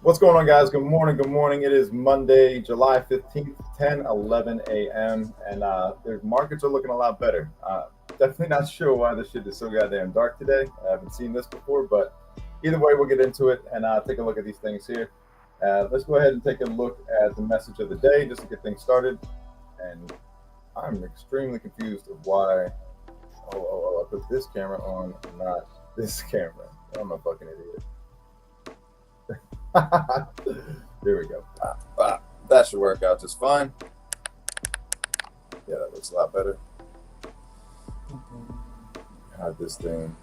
What's going on, guys? Good morning. Good morning. It is Monday, July 15th, 10:11 a.m. And the markets are looking a lot better. Definitely not sure why this shit is so goddamn dark today. I haven't seen this before, but either way, we'll get into it and take a look at these things here. Let's go ahead and take a look at the message of the day just to get things started. And I'm extremely confused of why. I put this camera on, not this camera. I'm a fucking idiot. There we go. That should work out just fine. Yeah, that looks a lot better. Hide this thing.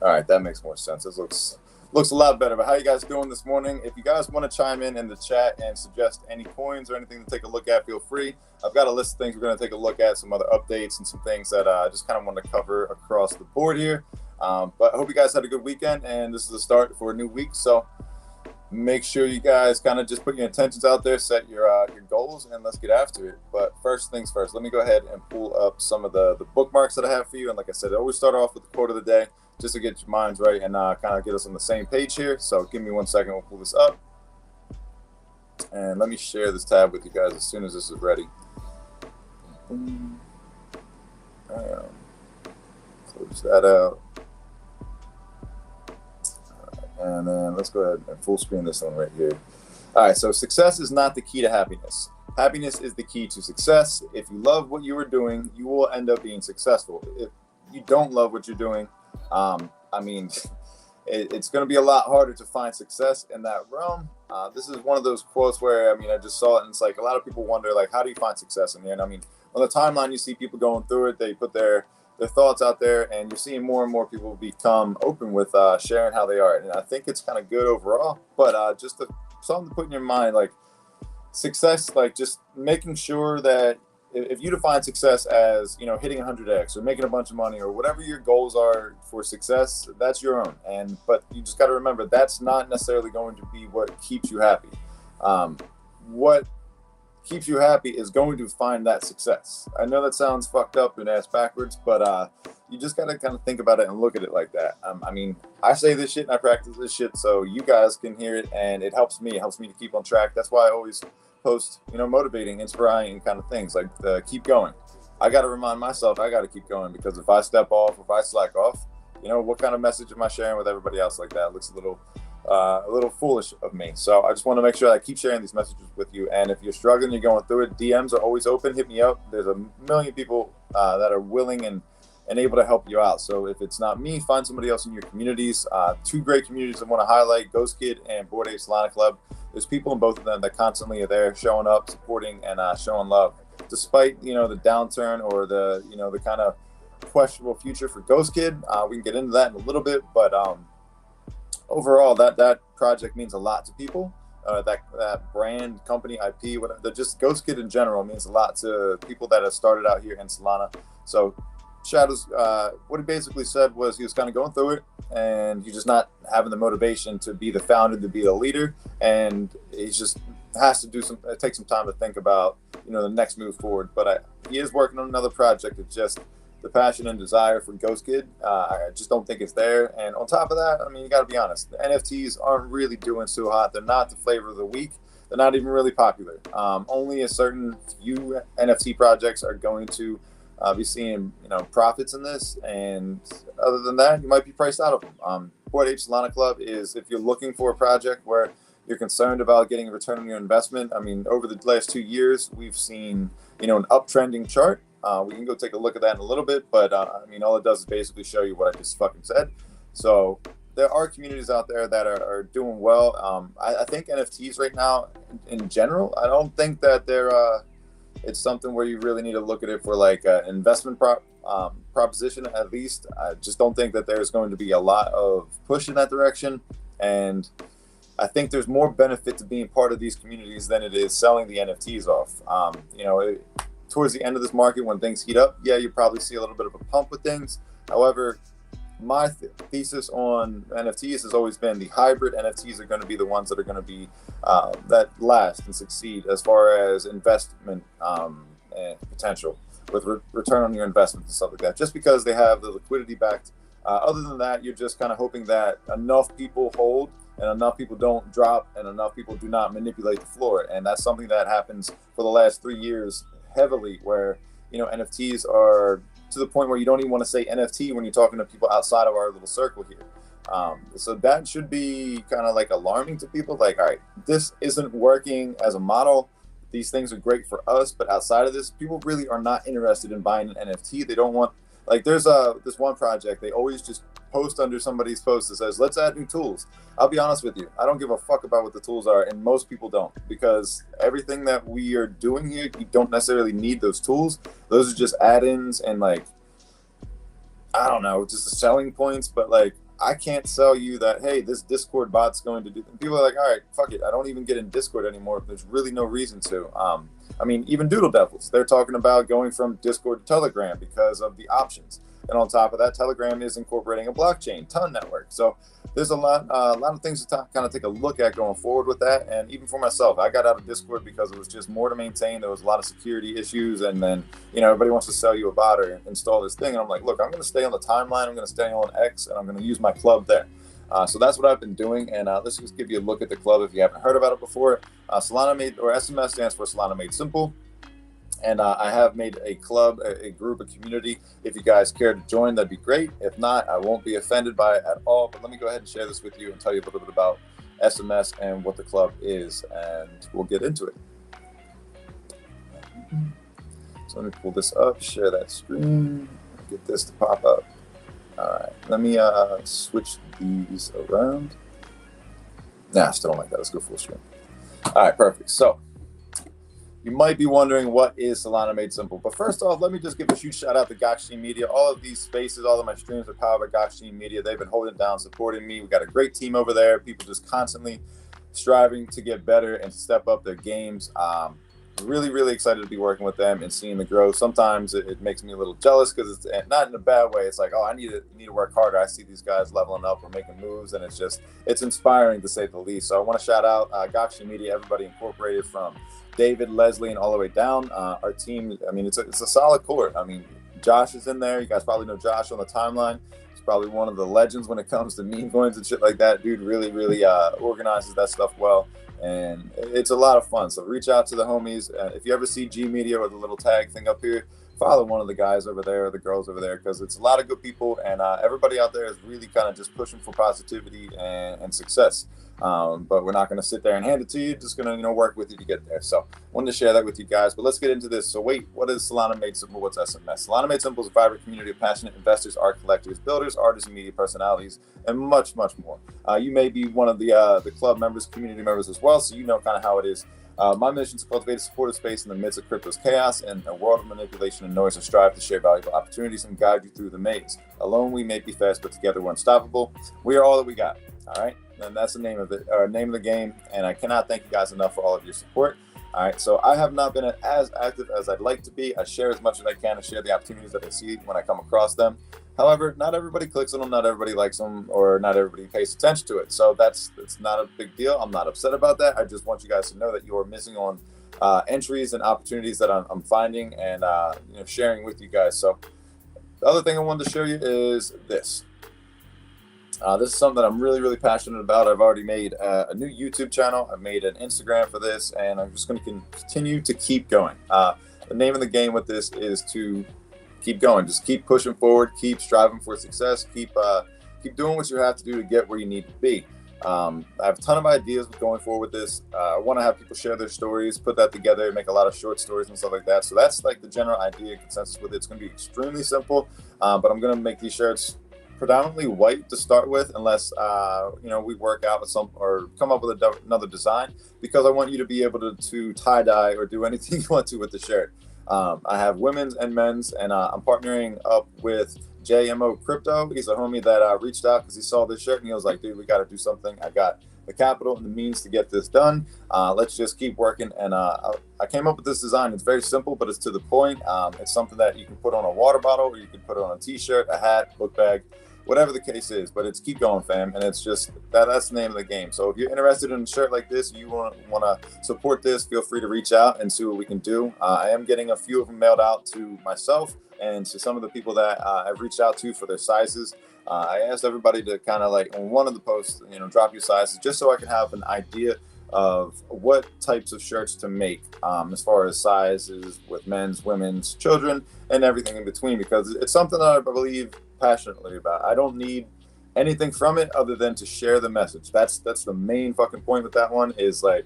All right, that makes more sense. This looks a lot better. But how you guys doing this morning? If you guys want to chime in the chat and suggest any coins or anything to take a look at, feel free. I've got a list of things we're going to take a look at, some other updates and some things that I just kind of want to cover across the board here. But I hope you guys had a good weekend, and this is the start for a new week. So make sure you guys kind of just put your intentions out there, set your goals, and let's get after it. But first things first, let me go ahead and pull up some of the bookmarks that I have for you. And like I said, I always start off with the quote of the day just to get your minds right and kind of get us on the same page here. So give me 1 second, we'll pull this up. And let me share this tab with you guys as soon as this is ready. Close that out. And then let's go ahead and full screen this one right here. All right, so success is not the key to happiness. Happiness is the key to success. If you love what you are doing, you will end up being successful. If you don't love what you're doing, it's going to be a lot harder to find success in that realm. This is one of those quotes where, I just saw it, and it's like a lot of people wonder, like, how do you find success in the end? On the timeline, you see people going through it. They put their thoughts out there, and you're seeing more and more people become open with sharing how they are. And I think it's kind of good overall, but just something to put in your mind, like success, like just making sure that if you define success as, hitting 100x or making a bunch of money or whatever your goals are for success, that's your own. But you just got to remember, that's not necessarily going to be what keeps you happy. What keeps you happy is going to find that success. I know that sounds fucked up and ass backwards, but you just gotta kind of think about it and look at it like that. I say this shit and I practice this shit so you guys can hear it, and it helps me. It helps me to keep on track. That's why I always post, motivating, inspiring kind of things like keep going. I got to remind myself I got to keep going, because if I step off, if I slack off, what kind of message am I sharing with everybody else like that? It looks a little foolish of me. So I just want to make sure I keep sharing these messages with you. And if you're struggling, you're going through it, DMs are always open. Hit me up. There's a million people that are willing and able to help you out. So if it's not me, find somebody else in your communities. Two great communities I want to highlight: Ghost Kid and Bored Ape Solana Club. There's people in both of them that constantly are there, showing up, supporting, and showing love, despite the downturn or the kind of questionable future for Ghost Kid. We can get into that in a little bit, but overall, that project means a lot to people. That brand, company, IP, whatever, just Ghost Kid in general means a lot to people that have started out here in Solana. So Shadows, what he basically said was he was kind of going through it, and he's just not having the motivation to be the founder, to be the leader, and he just has to take some time to think about the next move forward. But he is working on another project. It's just the passion and desire for Ghost Kid, I just don't think it's there. And on top of that, you got to be honest, the NFTs aren't really doing so hot. They're not the flavor of the week. They're not even really popular. Only a certain few NFT projects are going to be seeing profits in this, and other than that, you might be priced out of them. Bored Ape Solana Club is, if you're looking for a project where you're concerned about getting a return on your investment. Over the last 2 years, we've seen an uptrending chart. We can go take a look at that in a little bit, but all it does is basically show you what I just fucking said. So there are communities out there that are doing well. I think NFTs right now, in general, I don't think that they're it's something where you really need to look at it for like an investment proposition. At least I just don't think that there's going to be a lot of push in that direction, and I think there's more benefit to being part of these communities than it is selling the NFTs off. Towards the end of this market, when things heat up, yeah, you probably see a little bit of a pump with things. However, my thesis on NFTs has always been the hybrid NFTs are going to be the ones that are going to be that last and succeed as far as investment and potential with return on your investment and stuff like that, just because they have the liquidity backed. Other than that, you're just kind of hoping that enough people hold and enough people don't drop, and enough people do not manipulate the floor. And that's something that happens for the last 3 years heavily, where, you know, NFTs are to the point where you don't even want to say NFT when you're talking to people outside of our little circle here. So that should be kind of like alarming to people. Like, all right, this isn't working as a model. These things are great for us, but outside of this, people really are not interested in buying an NFT. They don't want, like, there's this one project, they always just post under somebody's post that says, let's add new tools. I'll be honest with you, I don't give a fuck about what the tools are, and most people don't, because everything that we are doing here, you don't necessarily need those tools. Those are just add-ins and, like, I don't know, just selling points. But like, I can't sell you that, hey, this Discord bot's going to do. People are like, all right, fuck it, I don't even get in Discord anymore. There's really no reason to. I mean, even Doodle Devils, they're talking about going from Discord to Telegram because of the options. And on top of that, Telegram is incorporating a blockchain, ton network. So there's a lot of things to kind of take a look at going forward with that. And even for myself, I got out of Discord because it was just more to maintain. There was a lot of security issues. And then, you know, everybody wants to sell you a bot or install this thing. And I'm like, look, I'm going to stay on the timeline. I'm going to stay on X, and I'm going to use my club there. So that's what I've been doing. And let's just give you a look at the club if you haven't heard about it before. Solana Made, or SMS stands for Solana Made Simple. And I have made a club, a group, a community. If you guys care to join, that'd be great. If not, I won't be offended by it at all. But let me go ahead and share this with you and tell you a little bit about SMS and what the club is, and we'll get into it. So let me pull this up, share that screen, get this to pop up. All right, let me switch these around. Nah, I still don't like that. Let's go full screen. All right, perfect. So you might be wondering, what is Solana Made Simple? But first off, let me just give a huge shout out to Gokhshtein Media. All of these spaces, all of my streams are powered by Gokhshtein Media. They've been holding down, supporting me. We got a great team over there. People just constantly striving to get better and step up their games. Really, really excited to be working with them and seeing the growth. Sometimes it makes me a little jealous, because it's not in a bad way. It's like, oh, I need to work harder. I see these guys leveling up or making moves, and it's inspiring, to say the least. So I want to shout out Gokhshtein Media, everybody incorporated, from David, Leslie, and all the way down. Our team, I mean, it's a solid core. I mean, Josh is in there. You guys probably know Josh on the timeline. He's probably one of the legends when it comes to meme coins and shit like that. Dude really, really organizes that stuff well. And it's a lot of fun. So reach out to the homies. If you ever see G Media or the little tag thing up here, follow one of the guys over there or the girls over there, because it's a lot of good people, and everybody out there is really kind of just pushing for positivity and success. But we're not going to sit there and hand it to you. Just going to, work with you to get there. So wanted to share that with you guys. But let's get into this. So wait, what is Solana Made Simple? What's SMS? Solana Made Simple is a vibrant community of passionate investors, art collectors, builders, artists, and media personalities, and much, much more. You may be one of the club members, community members as well, so you know kind of how it is. My mission is to cultivate a supportive space in the midst of crypto's chaos and a world of manipulation and noise, to strive to share valuable opportunities and guide you through the maze. Alone we may be fast, but together we're unstoppable. We are all that we got. All right, and that's the name of it, or name of the game. And I cannot thank you guys enough for all of your support. All right, so I have not been as active as I'd like to be. I share as much as I can and share the opportunities that I see when I come across them. However, not everybody clicks on them, not everybody likes them, or not everybody pays attention to it. So it's not a big deal. I'm not upset about that. I just want you guys to know that you are missing on entries and opportunities that I'm finding and sharing with you guys. So the other thing I wanted to show you is this. This is something that I'm really, really passionate about. I've already made a new YouTube channel. I've made an Instagram for this, and I'm just going to continue to keep going. The name of the game with this is to keep going. Just keep pushing forward, keep striving for success, keep doing what you have to do to get where you need to be. I have a ton of ideas going forward with this. I want to have people share their stories, put that together, make a lot of short stories and stuff like that. So that's like the general idea and consensus with it. It's going to be extremely simple, but I'm going to make these shirts predominantly white to start with, unless we work out with some or come up with another design, because I want you to be able to tie dye or do anything you want to with the shirt. I have women's and men's, and I'm partnering up with JMO Crypto. He's a homie that reached out because he saw this shirt and he was like, dude, we got to do something. I got the capital and the means to get this done. Let's just keep working. And I came up with this design. It's very simple, but it's to the point. It's something that you can put on a water bottle, or you can put it on a t-shirt, a hat, book bag, whatever the case is. But it's keep going, fam. And it's just that's the name of the game. So if you're interested in a shirt like this, you want to support this, feel free to reach out and see what we can do. I am getting a few of them mailed out to myself and to some of the people that I've reached out to for their sizes. I asked everybody to kind of like on one of the posts, drop your sizes just so I can have an idea of what types of shirts to make as far as sizes with men's, women's, children, and everything in between, because it's something that I believe passionately about. I don't need anything from it other than to share the message. That's the main fucking point with that one, is like,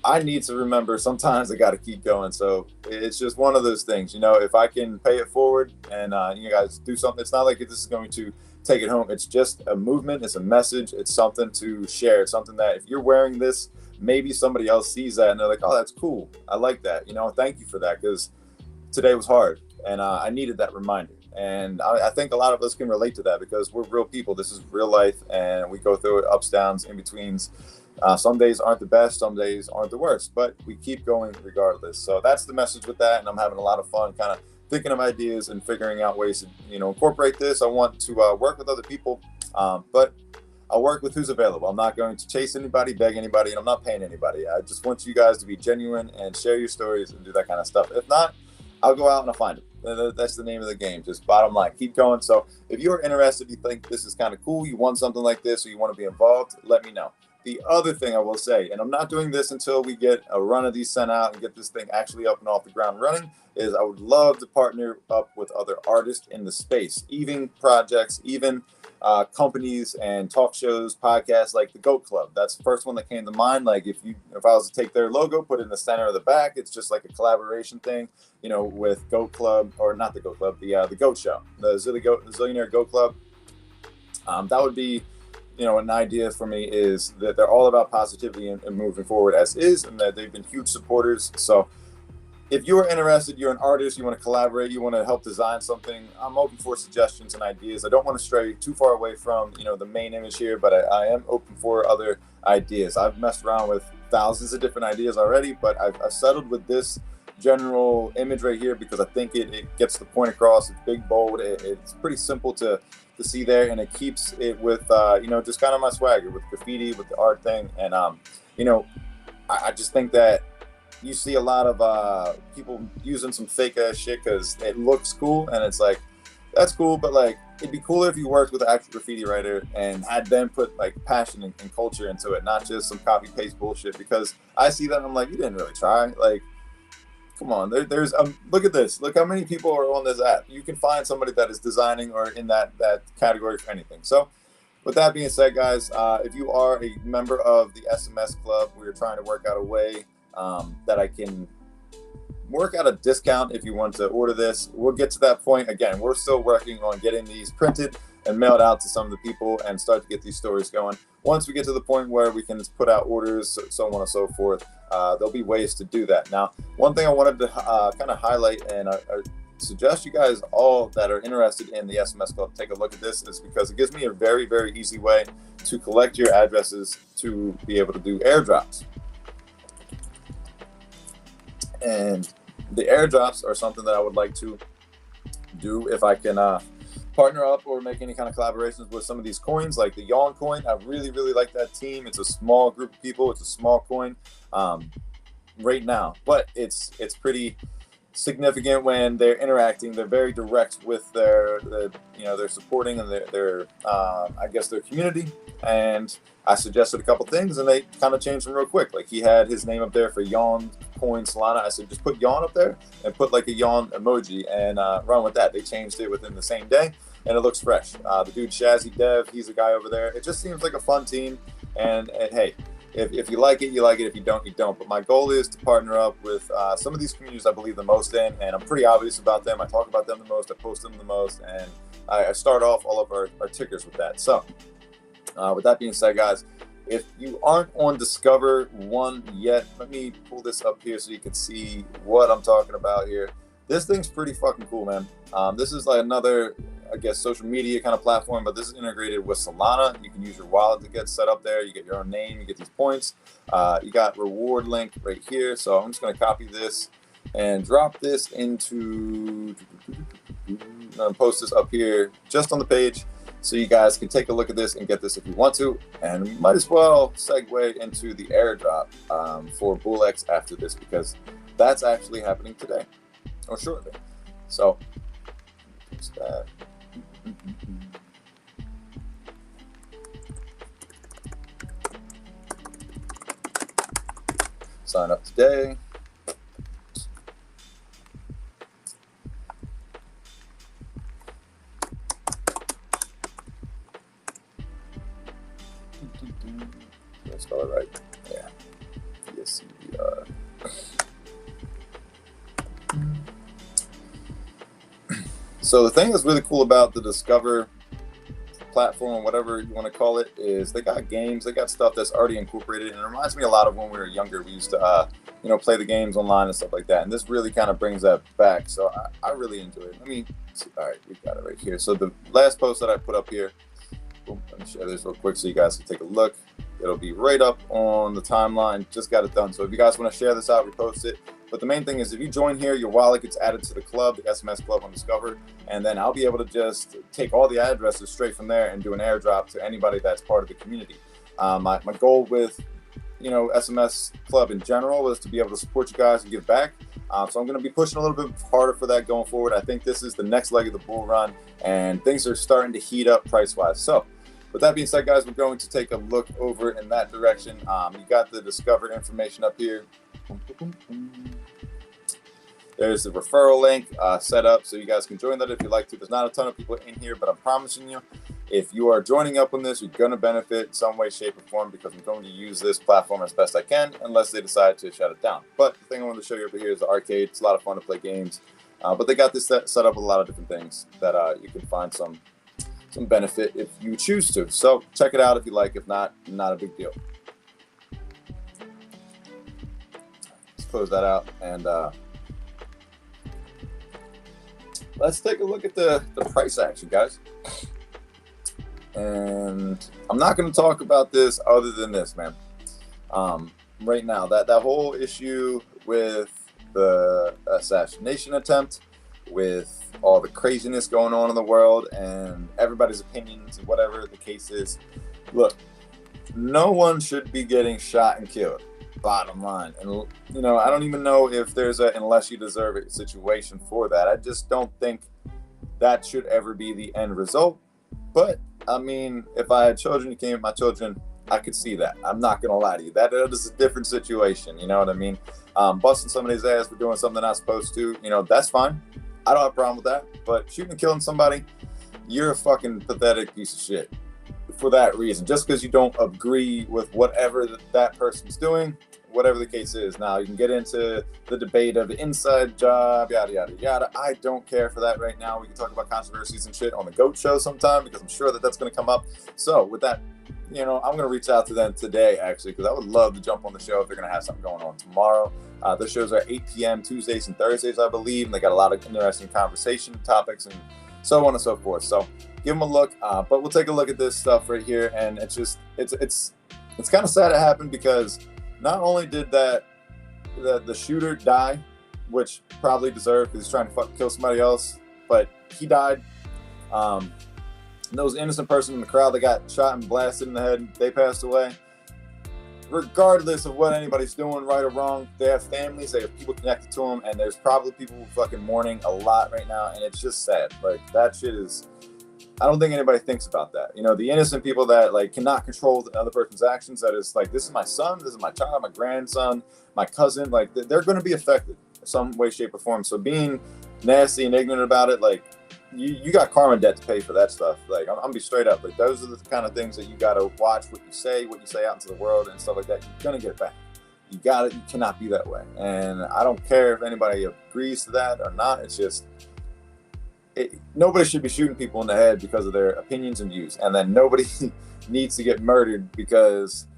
I need to remember sometimes I got to keep going. So it's just one of those things, if I can pay it forward and you guys do something, it's not like this is going to take it home. It's just a movement. It's a message. It's something to share. It's something that if you're wearing this, maybe somebody else sees that and they're like, oh, that's cool. I like that. Thank you for that, because today was hard and I needed that reminder. And I think a lot of us can relate to that because we're real people. This is real life and we go through it, ups, downs, in betweens. Some days aren't the best, some days aren't the worst, but we keep going regardless. So that's the message with that. And I'm having a lot of fun kind of thinking of ideas and figuring out ways to, incorporate this. I want to work with other people, but I'll work with who's available. I'm not going to chase anybody, beg anybody, and I'm not paying anybody. I just want you guys to be genuine and share your stories and do that kind of stuff. If not, I'll go out and I'll find it. That's the name of the game. Just bottom line, keep going. So if you're interested, you think this is kind of cool, you want something like this, or you want to be involved, let me know. The other thing I will say, and I'm not doing this until we get a run of these sent out and get this thing actually up and off the ground running, is I would love to partner up with other artists in the space, even projects, even companies and talk shows, podcasts like the Goat Club. That's the first one that came to mind. Like if I was to take their logo, put it in the center of the back, it's just like a collaboration thing, with Goat Club, or not the Goat Club, the Goat Show, the Zillionaire Goat Club. That would be, an idea for me, is that they're all about positivity and moving forward as is, and that they've been huge supporters. So if you're interested, you're an artist, you want to collaborate, you want to help design something, I'm open for suggestions and ideas. I don't want to stray too far away from, the main image here, but I am open for other ideas. I've messed around with thousands of different ideas already, but I've settled with this general image right here because I think it gets the point across. It's big, bold, it's pretty simple to see there, and it keeps it with, just kind of my swagger with graffiti, with the art thing. And, I just think that you see a lot of people using some fake ass shit because it looks cool, and it's like, that's cool, but like, it'd be cooler if you worked with an actual graffiti writer and had them put like passion and culture into it, not just some copy paste bullshit. Because I see that and I'm like, you didn't really try. Like, come on, there's look at this. Look how many people are on this app. You can find somebody that is designing or in that category for anything. So with that being said, guys, if you are a member of the SMS Club, we're trying to work out a way that I can work out a discount if you want to order this. We'll get to that point. Again, we're still working on getting these printed and mailed out to some of the people and start to get these stories going. Once we get to the point where we can put out orders, so on and so forth, there'll be ways to do that. Now, one thing I wanted to kind of highlight, and I suggest you guys all that are interested in the SMS Club take a look at this, is because it gives me a very, very easy way to collect your addresses to be able to do airdrops. And the airdrops are something that I would like to do if I can partner up or make any kind of collaborations with some of these coins, like the Yawn coin. I really, really like that team. It's a small group of people. It's a small coin right now, but it's pretty significant when they're interacting. They're very direct with their supporting and their I guess their community. And I suggested a couple things and they kind of changed them real quick. Like he had his name up there for Yawn coin Solana. I said, just put Yawn up there and put like a yawn emoji and run with that. They changed it within the same day and it looks fresh. The dude Shazzy Dev, he's a guy over there. It just seems like a fun team. And hey, if you like it, you like it. If you don't, you don't. But my goal is to partner up with some of these communities I believe the most in, and I'm pretty obvious about them. I talk about them the most. I post them the most, and I start off all of our tickers with that. So with that being said, guys, if you aren't on Discover One yet, let me pull this up here so you can see what I'm talking about here. This thing's pretty fucking cool, man. This is like another, I guess, social media kind of platform, but this is integrated with Solana. You can use your wallet to get set up there. You get your own name, you get these points. You got reward link right here. So I'm just going to copy this and drop this into, I'm going to post this up here just on the page so you guys can take a look at this and get this if you want to. And we might as well segue into the airdrop for BullX after this, because that's actually happening today or shortly. So What's that? Sign up today. Did I spell it right? Yeah. ESCVR. So the thing that's really cool about the Discover platform, whatever you want to call it, is they got games, they got stuff that's already incorporated, and it reminds me a lot of when we were younger. We used to, play the games online and stuff like that, and this really kind of brings that back. So I really enjoy it. Let me see. All right, we got it right here. So the last post that I put up here, boom, let me share this real quick so you guys can take a look. It'll be right up on the timeline. Just got it done. So if you guys want to share this out, repost it. But the main thing is, if you join here, your wallet gets added to the club, the SMS club on Discover, and then I'll be able to just take all the addresses straight from there and do an airdrop to anybody that's part of the community. My goal with, SMS club in general was to be able to support you guys and give back. So I'm going to be pushing a little bit harder for that going forward. I think this is the next leg of the bull run, and things are starting to heat up price-wise. So with that being said, guys, we're going to take a look over in that direction. You got the Discover information up here. There's the referral link set up so you guys can join that if you'd like to. There's not a ton of people in here, but I'm promising you, if you are joining up on this, you're going to benefit in some way, shape, or form, because I'm going to use this platform as best I can unless they decide to shut it down. But the thing I want to show you over here is the arcade. It's a lot of fun to play games, but they got this set up with a lot of different things that you can find some benefit if you choose to. So check it out if you like. If not, not a big deal. Let's close that out and let's take a look at the price action, guys. And I'm not going to talk about this other than this, man. Right now, that whole issue with the assassination attempt, with all the craziness going on in the world and everybody's opinions and whatever the case is. Look, no one should be getting shot and killed, bottom line. And, I don't even know if there's a unless you deserve it situation for that. I just don't think that should ever be the end result. But, I mean, if I had children who came with my children, I could see that. I'm not going to lie to you. That is a different situation, you know what I mean? Busting somebody's ass for doing something they're not supposed to, that's fine. I don't have a problem with that. But shooting and killing somebody, you're a fucking pathetic piece of shit for that reason. Just because you don't agree with whatever that person's doing, whatever the case is. Now, you can get into the debate of the inside job, yada, yada, yada. I don't care for that right now. We can talk about controversies and shit on the GOAT show sometime, because I'm sure that's going to come up. So with that, I'm going to reach out to them today, actually, because I would love to jump on the show if they're going to have something going on tomorrow. The shows are 8 p.m. Tuesdays and Thursdays, I believe, and they got a lot of interesting conversation topics and so on and so forth. So give them a look, but we'll take a look at this stuff right here, and it's kind of sad it happened, because not only did the shooter die, which probably deserved because he's trying to kill somebody else, but he died. And there was an innocent person in the crowd that got shot and blasted in the head. They passed away. Regardless of what anybody's doing, right or wrong, they have families, they have people connected to them, and there's probably people fucking mourning a lot right now, and it's just sad. Like, that shit is... I don't think anybody thinks about that. The innocent people that cannot control the other person's actions, that is this is my son, this is my child, my grandson, my cousin, they're going to be affected in some way, shape, or form. So being nasty and ignorant about it, you got karma debt to pay for that stuff. I'm gonna be straight up. Those are the kind of things that you got to watch what you say out into the world and stuff like that. You're going to get it back. You cannot be that way. And I don't care if anybody agrees to that or not. It's just, nobody should be shooting people in the head because of their opinions and views, and then nobody needs to get murdered because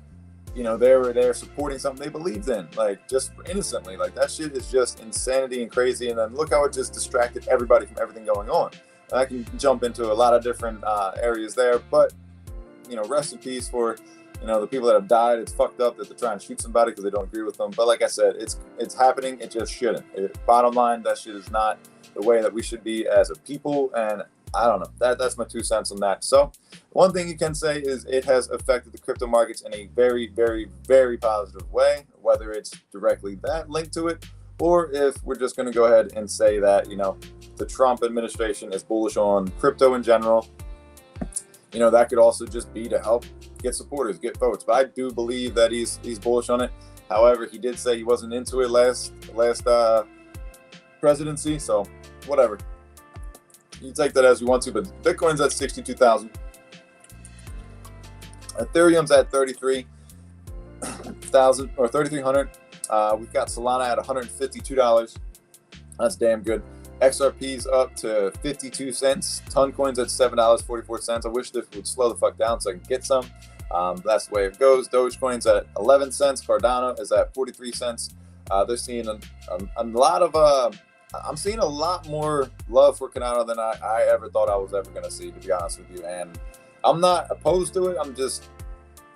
they're supporting something they believed in, just innocently. That shit is just insanity and crazy. And then look how it just distracted everybody from everything going on. I can jump into a lot of different areas there, but rest in peace for the people that have died. It's fucked up that they're trying to shoot somebody because they don't agree with them. But like I said, it's happening. It just shouldn't. Bottom line, that shit is not the way that we should be as a people. And I don't know. That's my 2 cents on that. So one thing you can say is it has affected the crypto markets in a very, very, very positive way, whether it's directly that linked to it, or if we're just going to go ahead and say that, the Trump administration is bullish on crypto in general, that could also just be to help get supporters, get votes. But I do believe that he's bullish on it. However, he did say he wasn't into it last presidency, so whatever. You take that as you want to, but Bitcoin's at 62,000. Ethereum's at 33,000 or 3,300. We've got Solana at $152. That's damn good. XRP's up to 52 cents. Toncoin's at $7.44. I wish this would slow the fuck down so I can get some. That's the way it goes. Dogecoin's at 11 cents. Cardano is at 43 cents. They're seeing a lot of I'm seeing a lot more love for Cardano than I ever thought I was ever going to see, to be honest with you. And I'm not opposed to it. I'm just,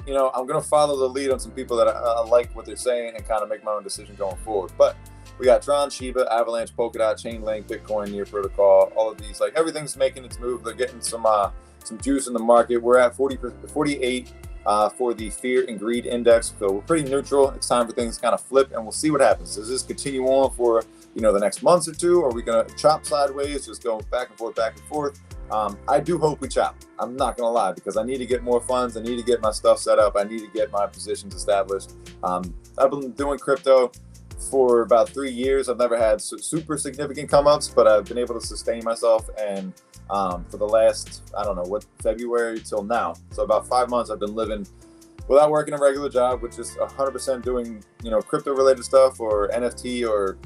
I'm going to follow the lead on some people that I like what they're saying and kind of make my own decision going forward. But we got Tron, Shiba, Avalanche, Polkadot, Chainlink, Bitcoin, Near Protocol, all of these. Like, everything's making its move. They're getting some juice in the market. We're at 48 for the Fear and Greed Index. So we're pretty neutral. It's time for things to kind of flip, and we'll see what happens. Does this continue on for the next months or two? Or are we going to chop sideways, just go back and forth? I do hope we chop. I'm not going to lie, because I need to get more funds. I need to get my stuff set up. I need to get my positions established. I've been doing crypto for about 3 years. I've never had super significant come-ups, but I've been able to sustain myself. And for the last, February till now. So about 5 months, I've been living without working a regular job, which is 100% doing, crypto related stuff or NFT or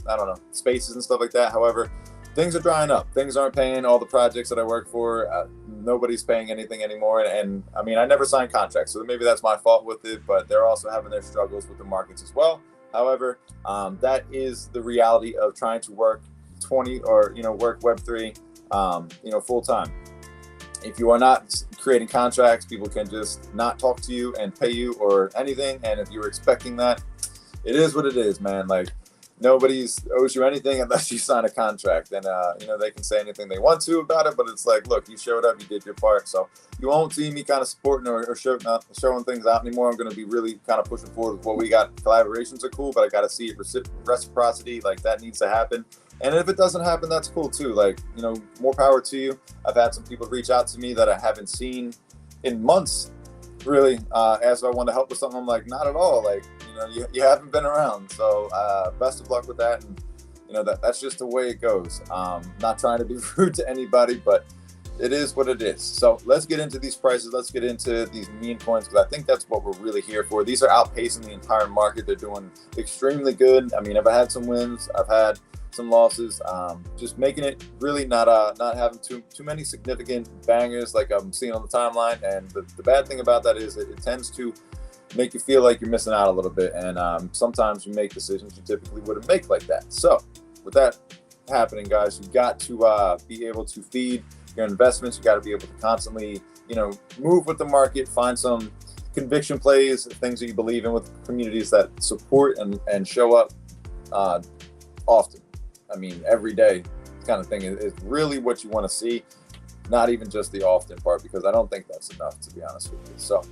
spaces and stuff like that. However, things are drying up. Things aren't paying. All the projects that I work for, nobody's paying anything anymore. And I never signed contracts, so maybe that's my fault with it, but they're also having their struggles with the markets as well. However, that is the reality of trying to work work Web3, full time. If you are not creating contracts, people can just not talk to you and pay you or anything. And if you're expecting that, it is what it is, man. Like, nobody's owes you anything unless you sign a contract. And, they can say anything they want to about it, but it's like, look, you showed up, you did your part. So you won't see me kind of supporting or showing things out anymore. I'm going to be really kind of pushing forward with what we got. Collaborations are cool, but I got to see it reciprocity. Like, that needs to happen. And if it doesn't happen, that's cool too. Like, more power to you. I've had some people reach out to me that I haven't seen in months, really, ask if I want to help with something. I'm like, not at all. Like, you haven't been around. So best of luck with that. And, that's just the way it goes. Not trying to be rude to anybody, but it is what it is. So let's get into these prices. Let's get into these meme coins, because I think that's what we're really here for. These are outpacing the entire market. They're doing extremely good. I've had some wins. I've had some losses, just making it really not having too many significant bangers like I'm seeing on the timeline. And the bad thing about that is it tends to make you feel like you're missing out a little bit, and sometimes you make decisions you typically wouldn't make like that. So with that happening, guys, you got to be able to feed your investments. You got to be able to constantly move with the market, find some conviction plays, things that you believe in, with communities that support and show up often. Every day kind of thing is really what you want to see, not even just the often part, because I don't think that's enough, to be honest with you. So,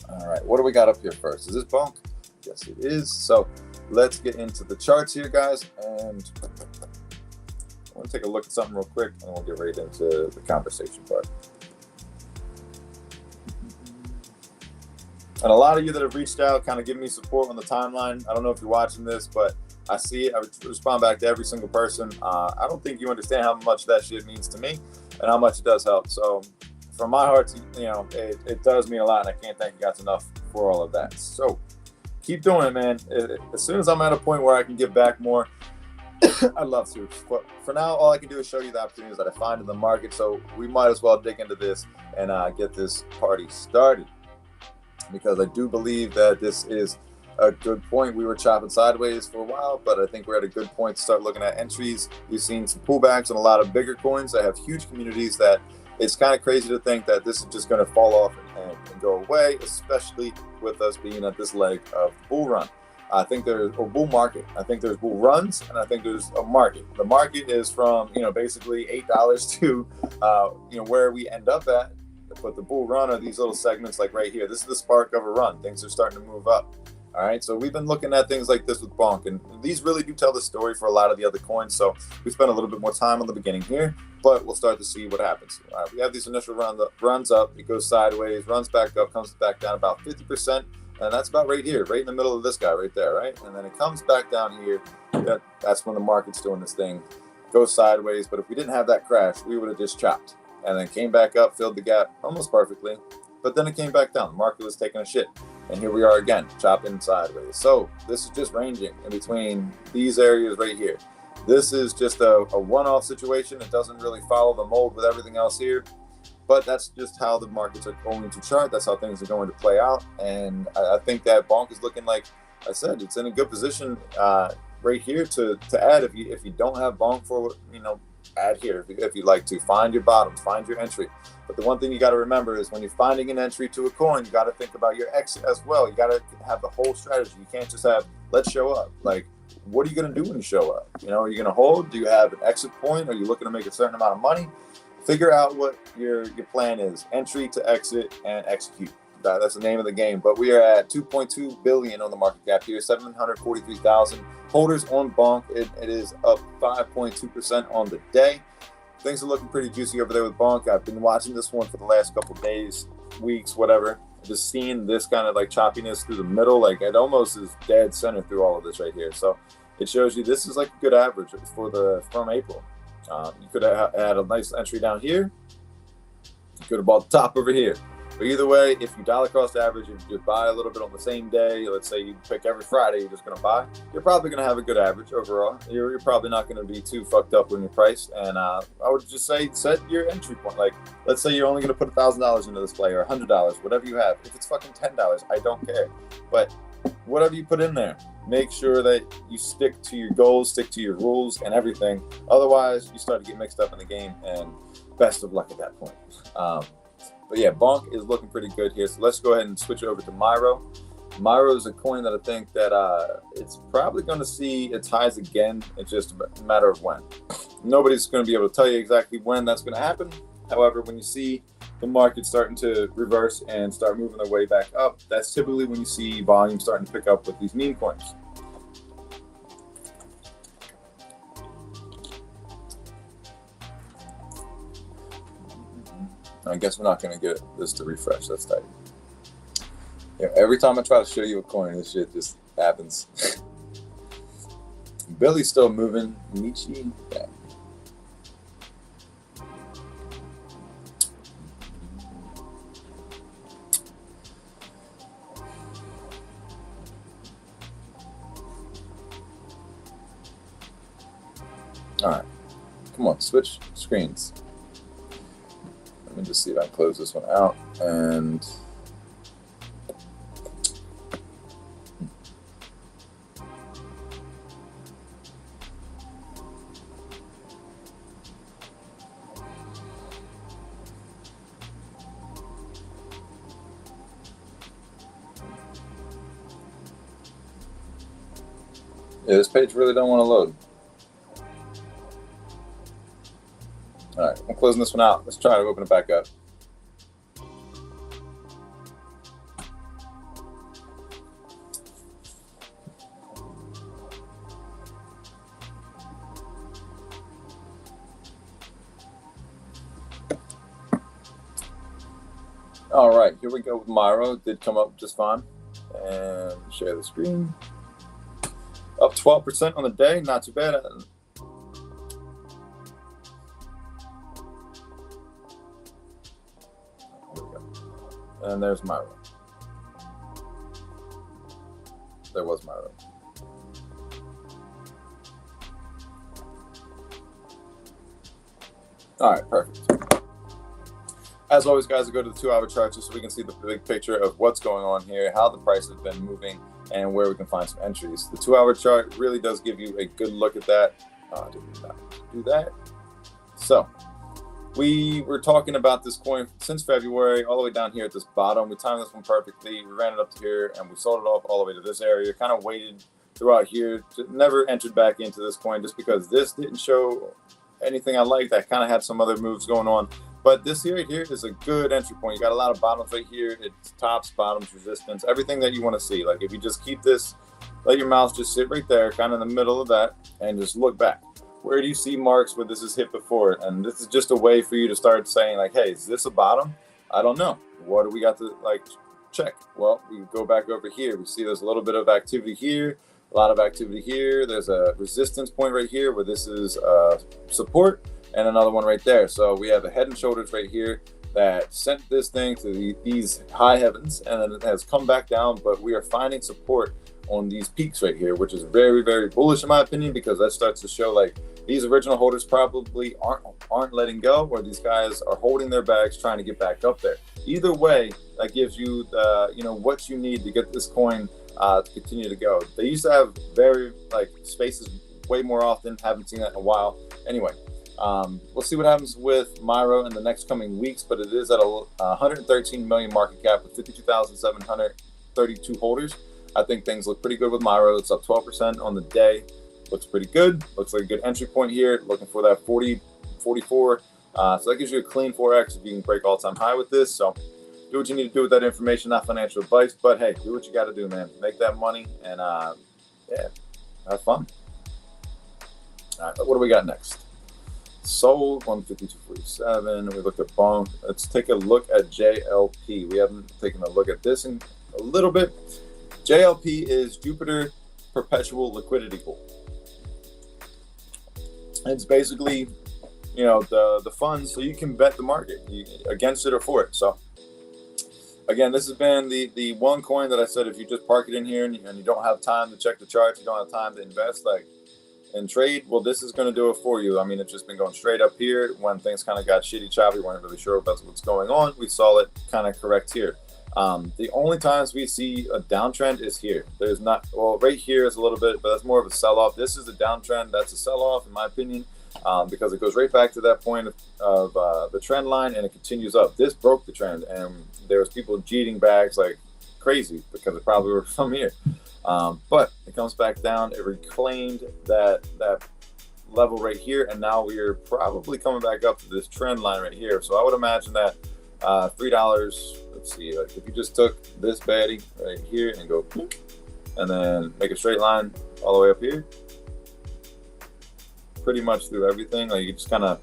all right, what do we got up here first? Is this bunk? Yes, it is. So let's get into the charts here, guys. And I want to take a look at something real quick, and we'll get right into the conversation part. And a lot of you that have reached out, kind of giving me support on the timeline. I don't know if you're watching this, but I see it. I respond back to every single person. I don't think you understand how much that shit means to me and how much it does help. So from my heart, it does mean a lot, and I can't thank you guys enough for all of that. So keep doing it, man. As soon as I'm at a point where I can give back more, I'd love to. But for now, all I can do is show you the opportunities that I find in the market. So we might as well dig into this and get this party started, because I do believe that this is a good point. We were chopping sideways for a while, but I think we're at a good point to start looking at entries. We've seen some pullbacks on a lot of bigger coins that have huge communities, that it's kind of crazy to think that this is just going to fall off and go away, especially with us being at this leg of the bull run. I think there's a bull market. I think there's bull runs, and I think there's a market. The market is from, basically $8 to, where we end up at. But the bull run are these little segments like right here. This is the spark of a run. Things are starting to move up. All right, so we've been looking at things like this with Bonk, and these really do tell the story for a lot of the other coins. So we spent a little bit more time on the beginning here, but we'll start to see what happens. We have these initial runs up, it goes sideways, runs back up, comes back down about 50%, and that's about right here, right in the middle of this guy right there, right? And then it comes back down here. That's when the market's doing this thing, goes sideways. But if we didn't have that crash, we would have just chopped, and then came back up, filled the gap almost perfectly. But then it came back down. The market was taking a shit. And here we are again, chopping sideways. So this is just ranging in between these areas right here. This is just a one-off situation. It doesn't really follow the mold with everything else here. But that's just how the markets are going to chart. That's how things are going to play out. And I think that Bonk is looking, like I said, it's in a good position right here to add. If you don't have Bonk for, add here if you'd like to. Find your bottoms, find your entry. But the one thing you got to remember is when you're finding an entry to a coin, you got to think about your exit as well. You got to have the whole strategy. You can't just have, let's show up. Like, what are you going to do when you show up? Are you going to hold? Do you have an exit point? Are you looking to make a certain amount of money? Figure out what your plan is. Entry to exit and execute. That's the name of the game. But we are at 2.2 billion on the market cap here, 743,000 holders on Bonk. It is up 5.2% on the day. Things are looking pretty juicy over there with Bonk. I've been watching this one for the last couple days, weeks, whatever. Just seeing this kind of like choppiness through the middle, like it almost is dead center through all of this right here. So it shows you this is like a good average from April. You could have had a nice entry down here. You could have bought the top over here. But either way, if you dollar cost average, if you just buy a little bit on the same day, let's say you pick every Friday, you're just going to buy, you're probably going to have a good average overall. You're probably not going to be too fucked up when you're priced. And I would just say set your entry point. Like, let's say you're only going to put $1,000 into this play or $100, whatever you have. If it's fucking $10, I don't care. But whatever you put in there, make sure that you stick to your goals, stick to your rules and everything. Otherwise, you start to get mixed up in the game, and best of luck at that point. But yeah, Bonk is looking pretty good here. So let's go ahead and switch over to Myro. Myro is a coin that I think that it's probably going to see its highs again. It's just a matter of when. Nobody's going to be able to tell you exactly when that's going to happen. However, when you see the market starting to reverse and start moving their way back up, that's typically when you see volume starting to pick up with these meme coins. I guess we're not going to get this to refresh. That's tight. Every time I try to show you a coin, this shit just happens. Billy's still moving. Michi. Yeah. All right. Come on, switch screens. Let me just see if I can close this one out. And yeah, this page really don't want to load. All right, I'm closing this one out. Let's try to open it back up. All right, here we go with Myro. Did come up just fine. And share the screen. Up 12% on the day, not too bad. And there's Myro. There was Myro. All right, perfect. As always, guys, I go to the 2-hour chart just so we can see the big picture of what's going on here, how the price has been moving, and where we can find some entries. The 2-hour chart really does give you a good look at that. Did we not do that? So we were talking about this coin since February, all the way down here at this bottom. We timed this one perfectly. We ran it up to here, and we sold it off all the way to this area. Kind of waited throughout here. Never entered back into this coin just because this didn't show anything I liked. I kind of had some other moves going on. But this here right here is a good entry point. You got a lot of bottoms right here. It's tops, bottoms, resistance, everything that you want to see. Like if you just keep this, let your mouse just sit right there, kind of in the middle of that, and just look back. Where do you see marks where this is hit before? And this is just a way for you to start saying like, hey, is this a bottom? I don't know. What do we got to like check? Well, we go back over here. We see there's a little bit of activity here, a lot of activity here. There's a resistance point right here where this is support, and another one right there. So we have a head and shoulders right here that sent this thing to these high heavens, and then it has come back down, but we are finding support on these peaks right here, which is very, very bullish in my opinion, because that starts to show like these original holders probably aren't letting go, or these guys are holding their bags trying to get back up there. Either way, that gives you the, you know, what you need to get this coin to continue to go. They used to have very like spaces way more often. Haven't seen that in a while. Anyway, we'll see what happens with Myro in the next coming weeks, but it is at a 113 million market cap with 52,732 holders. I think things look pretty good with Myro. It's up 12% on the day. Looks pretty good. Looks like a good entry point here. Looking for that 40, 44. So that gives you a clean 4x if you can break all-time high with this. So do what you need to do with that information, not financial advice, but hey, do what you got to do, man. Make that money and yeah, have fun. All right, what do we got next? Sold 152.47. We looked at Bonk. Let's take a look at JLP. We haven't taken a look at this in a little bit. JLP is Jupiter Perpetual Liquidity Pool. It's basically, you know, the funds, so you can bet the market against it or for it. So again, this has been the one coin that I said if you just park it in here and you don't have time to check the charts, you don't have time to invest like and trade, well, this is going to do it for you. I mean, it's just been going straight up here. When things kind of got shitty, choppy, weren't really sure about what's going on. We saw it kind of correct here. The only times we see a downtrend is here. There's not, well, right here is a little bit, but that's more of a sell-off. This is a downtrend. That's a sell-off, in my opinion, because it goes right back to that point of the trend line, and it continues up. This broke the trend, and there was people jeeting bags like crazy because it probably were from here. But it comes back down. It reclaimed that level right here, and now we are probably coming back up to this trend line right here. So I would imagine that $3. Let's see, like if you just took this baddie right here and go, and then make a straight line all the way up here, pretty much through everything. Like you just kind of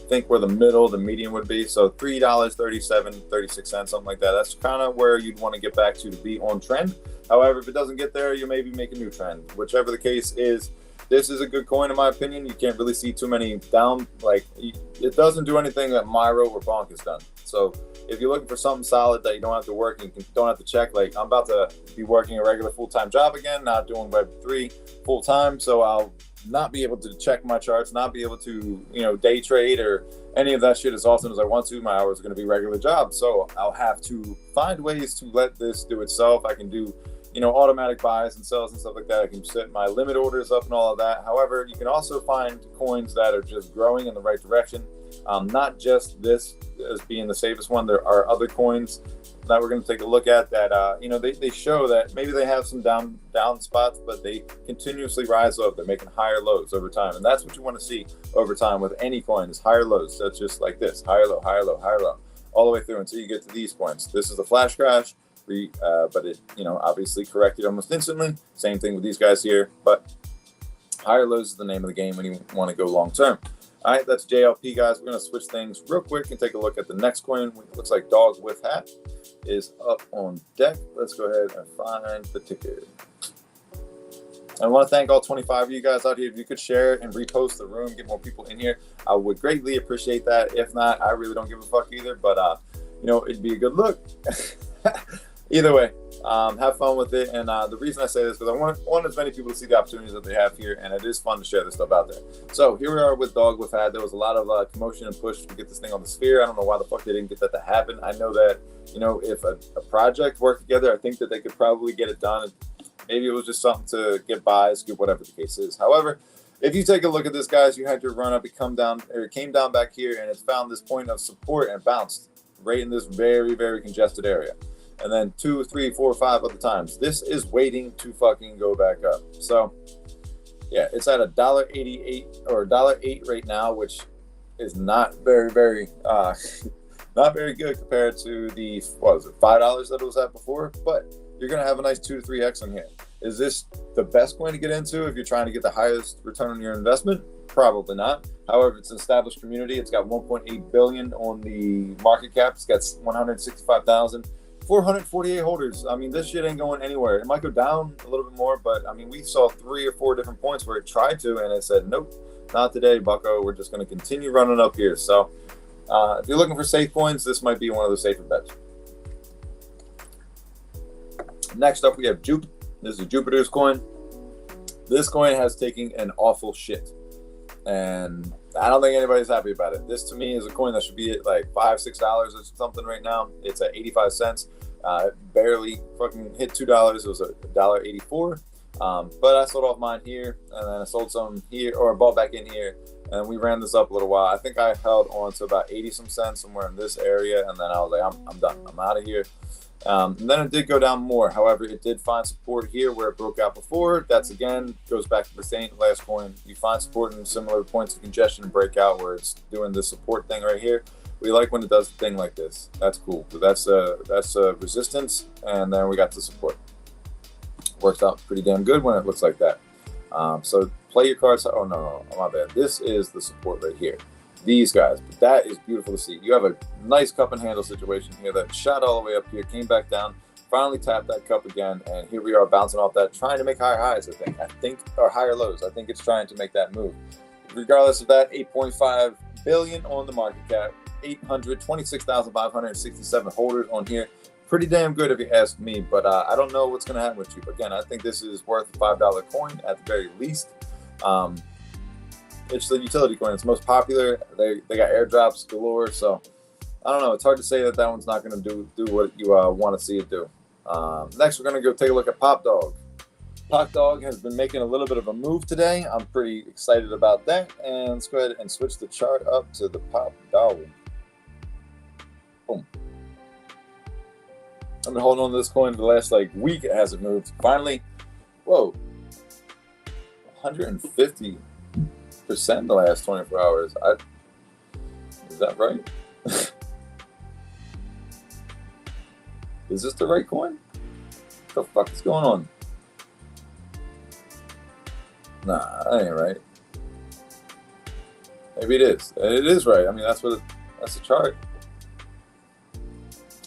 think where the median would be. So $3.37, 36 cents, something like that. That's kind of where you'd want to get back to be on trend. However, if it doesn't get there, you maybe make a new trend. Whichever the case is, this is a good coin in my opinion. You can't really see too many down, like it doesn't do anything that Myro or Bonk has done. So if you're looking for something solid that you don't have to work and don't have to check, like I'm about to be working a regular full-time job again, not doing Web3 full-time, so I'll not be able to check my charts, not be able to, you know, day trade or any of that shit as often as I want to. My hours are going to be regular jobs, so I'll have to find ways to let this do itself. I can do, you know, automatic buys and sells and stuff like that. I can set my limit orders up and all of that. However, you can also find coins that are just growing in the right direction. Not just this as being the safest one. There are other coins that we're going to take a look at that, you know, they show that maybe they have some down spots, but they continuously rise up. They're making higher lows over time. And that's what you want to see over time with any coin is higher lows. So it's just like this, higher low, higher low, higher low, all the way through until you get to these points. This is a flash crash, but it, you know, obviously corrected almost instantly. Same thing with these guys here, but higher lows is the name of the game when you want to go long term. All right, that's JLP, guys. We're going to switch things real quick and take a look at the next coin. It looks like Dog with Hat is up on deck. Let's go ahead and find the ticker. I want to thank all 25 of you guys out here. If you could share and repost the room, get more people in here, I would greatly appreciate that. If not, I really don't give a fuck either, but you know, it'd be a good look. Either way, have fun with it. And the reason I say this is because I want as many people to see the opportunities that they have here, and it is fun to share this stuff out there. So here we are with Dog with Hat. There was a lot of commotion and push to get this thing on the sphere. I don't know why the fuck they didn't get that to happen. I know that, you know, if a project worked together, I think that they could probably get it done. Maybe it was just something to get by, scoop, whatever the case is. However, if you take a look at this, guys, you had your run up, it came down back here, and it's found this point of support and bounced right in this very, very congested area. And then 2, 3, 4, 5 other times. This is waiting to fucking go back up. So yeah, it's at $1.88 or $1.08 right now, which is not very not very good compared to the, what was it, $5 that it was at before, but you're going to have a nice 2 to 3x on here. Is this the best coin to get into if you're trying to get the highest return on your investment? Probably not. However, it's an established community. It's got 1.8 billion on the market cap. It's got 165,448 holders. I mean, this shit ain't going anywhere. It might go down a little bit more, but I mean, we saw 3 or 4 different points where it tried to, and it said, nope, not today, bucko. We're just going to continue running up here. So if you're looking for safe coins, this might be one of the safer bets. Next up, we have Jupe. This is Jupiter's coin. This coin has taken an awful shit, and I don't think anybody's happy about it. This to me is a coin that should be at like $5-6 or something right now. It's at 85 cents. It barely fucking hit $2. It was $1.84. But I sold off mine here, and then I sold some here, or bought back in here, and we ran this up a little while. I think I held on to about 80 some cents somewhere in this area, and then I was like, I'm done. I'm out of here. And then it did go down more. However, it did find support here where it broke out before. That's, again, goes back to the same last coin. You find support in similar points of congestion and breakout where it's doing the support thing right here. We like when it does the thing like this. That's cool. So that's a resistance, and then we got the support. Works out pretty damn good when it looks like that. So play your cards. Oh, no, my bad. This is the support right here. These guys, but that is beautiful to see. You have a nice cup and handle situation here that shot all the way up here, came back down, finally tapped that cup again, and here we are bouncing off that, trying to make higher highs, I think, or higher lows. I think it's trying to make that move. Regardless of that, 8.5 billion on the market cap, 826,567 holders on here. Pretty damn good if you ask me, but I don't know what's going to happen with you. Again, I think this is worth a $5 coin at the very least. It's the utility coin. It's the most popular. They got airdrops galore. So I don't know. It's hard to say that one's not going to do what you want to see it do. Next, we're going to go take a look at Pop Dog. Pop Dog has been making a little bit of a move today. I'm pretty excited about that. And let's go ahead and switch the chart up to the Pop Dog. Boom. I've been holding on to this coin for the last week. It hasn't moved. Finally, whoa, 150% the last 24 hours. Is that right? Is this the right coin? What the fuck is going on? Nah, that ain't right. Maybe it is. It is right. I mean, that's the chart.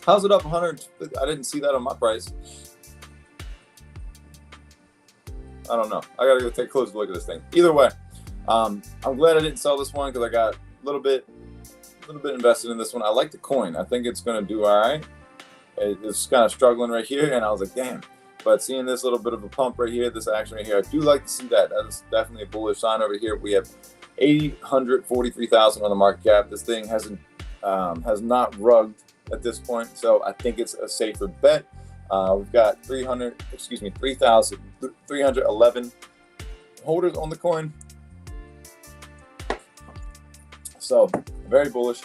How's it up 100? I didn't see that on my price. I don't know. I gotta go take a closer look at this thing. Either way, I'm glad I didn't sell this one because I got a little bit invested in this one. I like the coin. I think it's gonna do all right. It's kind of struggling right here, and I was like, damn. But seeing this little bit of a pump right here, this action right here, I do like to see that. That is definitely a bullish sign over here. We have 843,000 on the market cap. This thing has not rugged at this point, so I think it's a safer bet. We've got 3,311 holders on the coin, so very bullish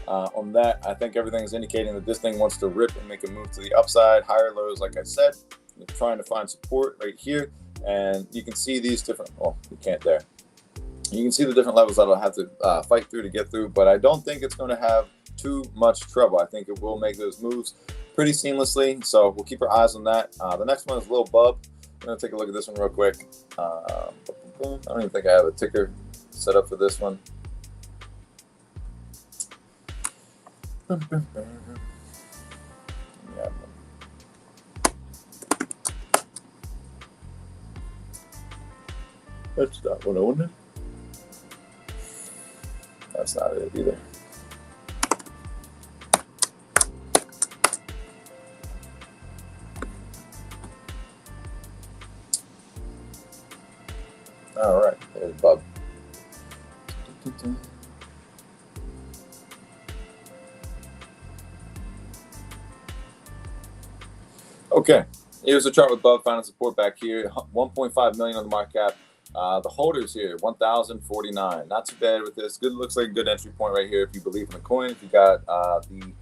on that. I think everything is indicating that this thing wants to rip and make a move to the upside, higher lows. Like I said, we're trying to find support right here, and you can see these different. Oh, you can't there. You can see the different levels that I'll have to fight through to get through, but I don't think it's going to have too much trouble. I think it will make those moves pretty seamlessly, so we'll keep our eyes on that. The next one is Lil Bub. I'm going to take a look at this one real quick. I don't even think I have a ticker set up for this one. That's not what I wanted. That's not it either. All right, there's Bub. Okay, here's the chart with Bub finding support back here. 1.5 million on the market cap. The holders here, 1,049. Not too bad with this. Good, looks like a good entry point right here if you believe in the coin. If you got the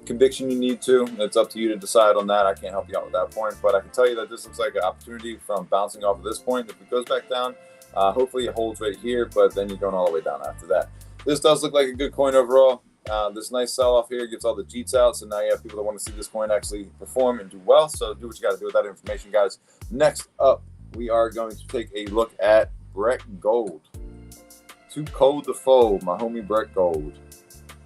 conviction you need to, it's up to you to decide on that. I can't help you out with that point, but I can tell you that this looks like an opportunity from bouncing off of this point. If it goes back down, hopefully it holds right here, but then you're going all the way down after that. this does look like a good coin overall. This nice sell-off here gets all the Jeets out, so now you have people that want to see this coin actually perform and do well. So do what you got to do with that information, guys. Next up, we are going to take a look at Brett Gold. Too cold to fold, my homie Brett Gold.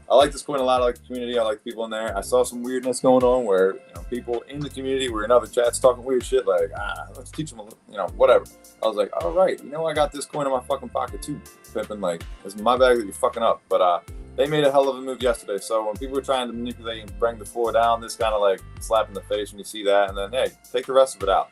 I like this coin a lot. I like the community. I like the people in there. I saw some weirdness going on where, you know, people in the community were in other chats talking weird shit like, let's teach them, you know, whatever. I was like, all right, you know, I got this coin in my fucking pocket too, pimping. Like, it's my bag that you're fucking up. But they made a hell of a move yesterday. So when people were trying to manipulate and bring the floor down, this kind of like slap in the face when you see that. And then, hey, take the rest of it out.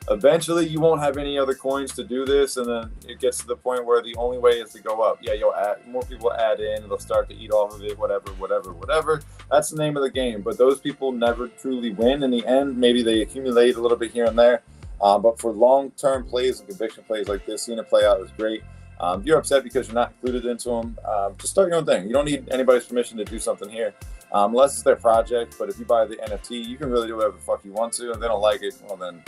Eventually, you won't have any other coins to do this, and then it gets to the point where the only way is to go up. Yeah, you'll add more people add in, they'll start to eat off of it, whatever. That's the name of the game. But those people never truly win in the end. Maybe they accumulate a little bit here and there, but for long-term plays and conviction plays like this, seeing it play out is great. If you're upset because you're not included into them, just start your own thing. You don't need anybody's permission to do something here, unless it's their project. But if you buy the NFT, you can really do whatever the fuck you want to. If they don't like it, well then.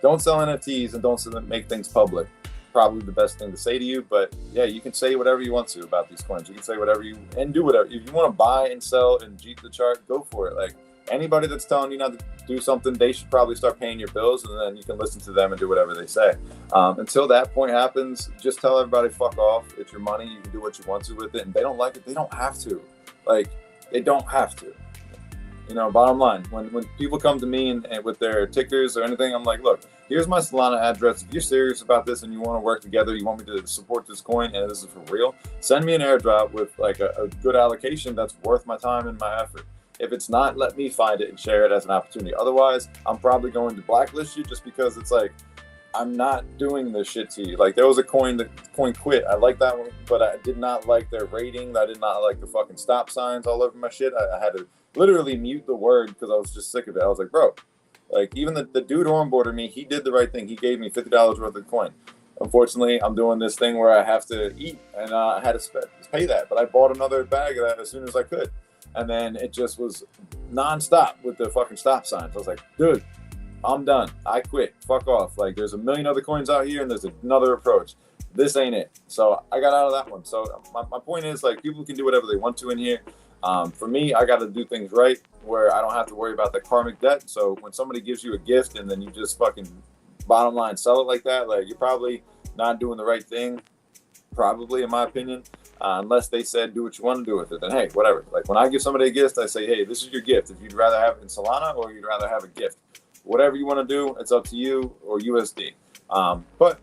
Don't sell NFTs and don't make things public. Probably the best thing to say to you, but yeah, you can say whatever you want to about these coins. You can say whatever and do whatever. If you want to buy and sell and jeep the chart, go for it. Like anybody that's telling you not to do something, they should probably start paying your bills, and then you can listen to them and do whatever they say. Until that point happens, just tell everybody fuck off. It's your money. You can do what you want to with it, and they don't like it. They don't have to. Like they don't have to. You know, bottom line, when people come to me and with their tickers or anything, I'm like, look, here's my Solana address. If you're serious about this and you want to work together, you want me to support this coin and this is for real, send me an airdrop with like a good allocation that's worth my time and my effort. If it's not, let me find it and share it as an opportunity. Otherwise, I'm probably going to blacklist you just because it's like, I'm not doing this shit to you. Like there was a coin, the coin quit. I like that one, but I did not like their rating. I did not like the fucking stop signs all over my shit. I had to literally mute the word because I was just sick of it. I was like, bro, like even the dude who onboarded me, he did the right thing. He gave me $50 worth of coin. Unfortunately, I'm doing this thing where I have to eat and I had to pay that. But I bought another bag of that as soon as I could. And then it just was nonstop with the fucking stop signs. I was like, dude, I'm done. I quit. Fuck off. Like there's a million other coins out here and there's another approach. This ain't it. So I got out of that one. So my point is like people can do whatever they want to in here. For me, I got to do things right where I don't have to worry about the karmic debt. So when somebody gives you a gift and then you just fucking bottom line sell it like that, like you're probably not doing the right thing, probably in my opinion, unless they said do what you want to do with it. Then hey, whatever. Like when I give somebody a gift, I say, hey, this is your gift. If you'd rather have it in Solana or you'd rather have a gift, whatever you want to do, it's up to you or USD. But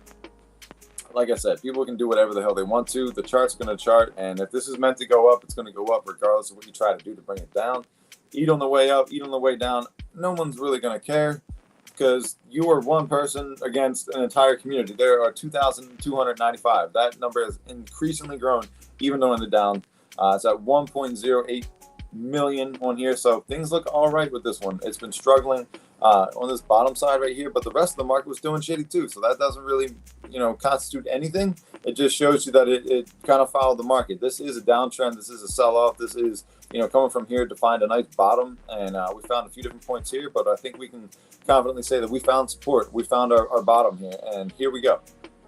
like I said, people can do whatever the hell they want to. The chart's going to chart, and if this is meant to go up, it's going to go up regardless of what you try to do to bring it down. Eat on the way up, eat on the way down. No one's really going to care because you are one person against an entire community. There are 2,295. That number has increasingly grown, even though in the down. It's at 1.08 million on here, so things look all right with this one. It's been struggling on this bottom side right here, but the rest of the market was doing shitty too, so that doesn't really, you know, constitute anything. It just shows you that it kind of followed the market. This is a downtrend. This is a sell-off. This is, you know, coming from here to find a nice bottom, and we found a few different points here, but I think we can confidently say that we found support. We found our bottom here, and here we go.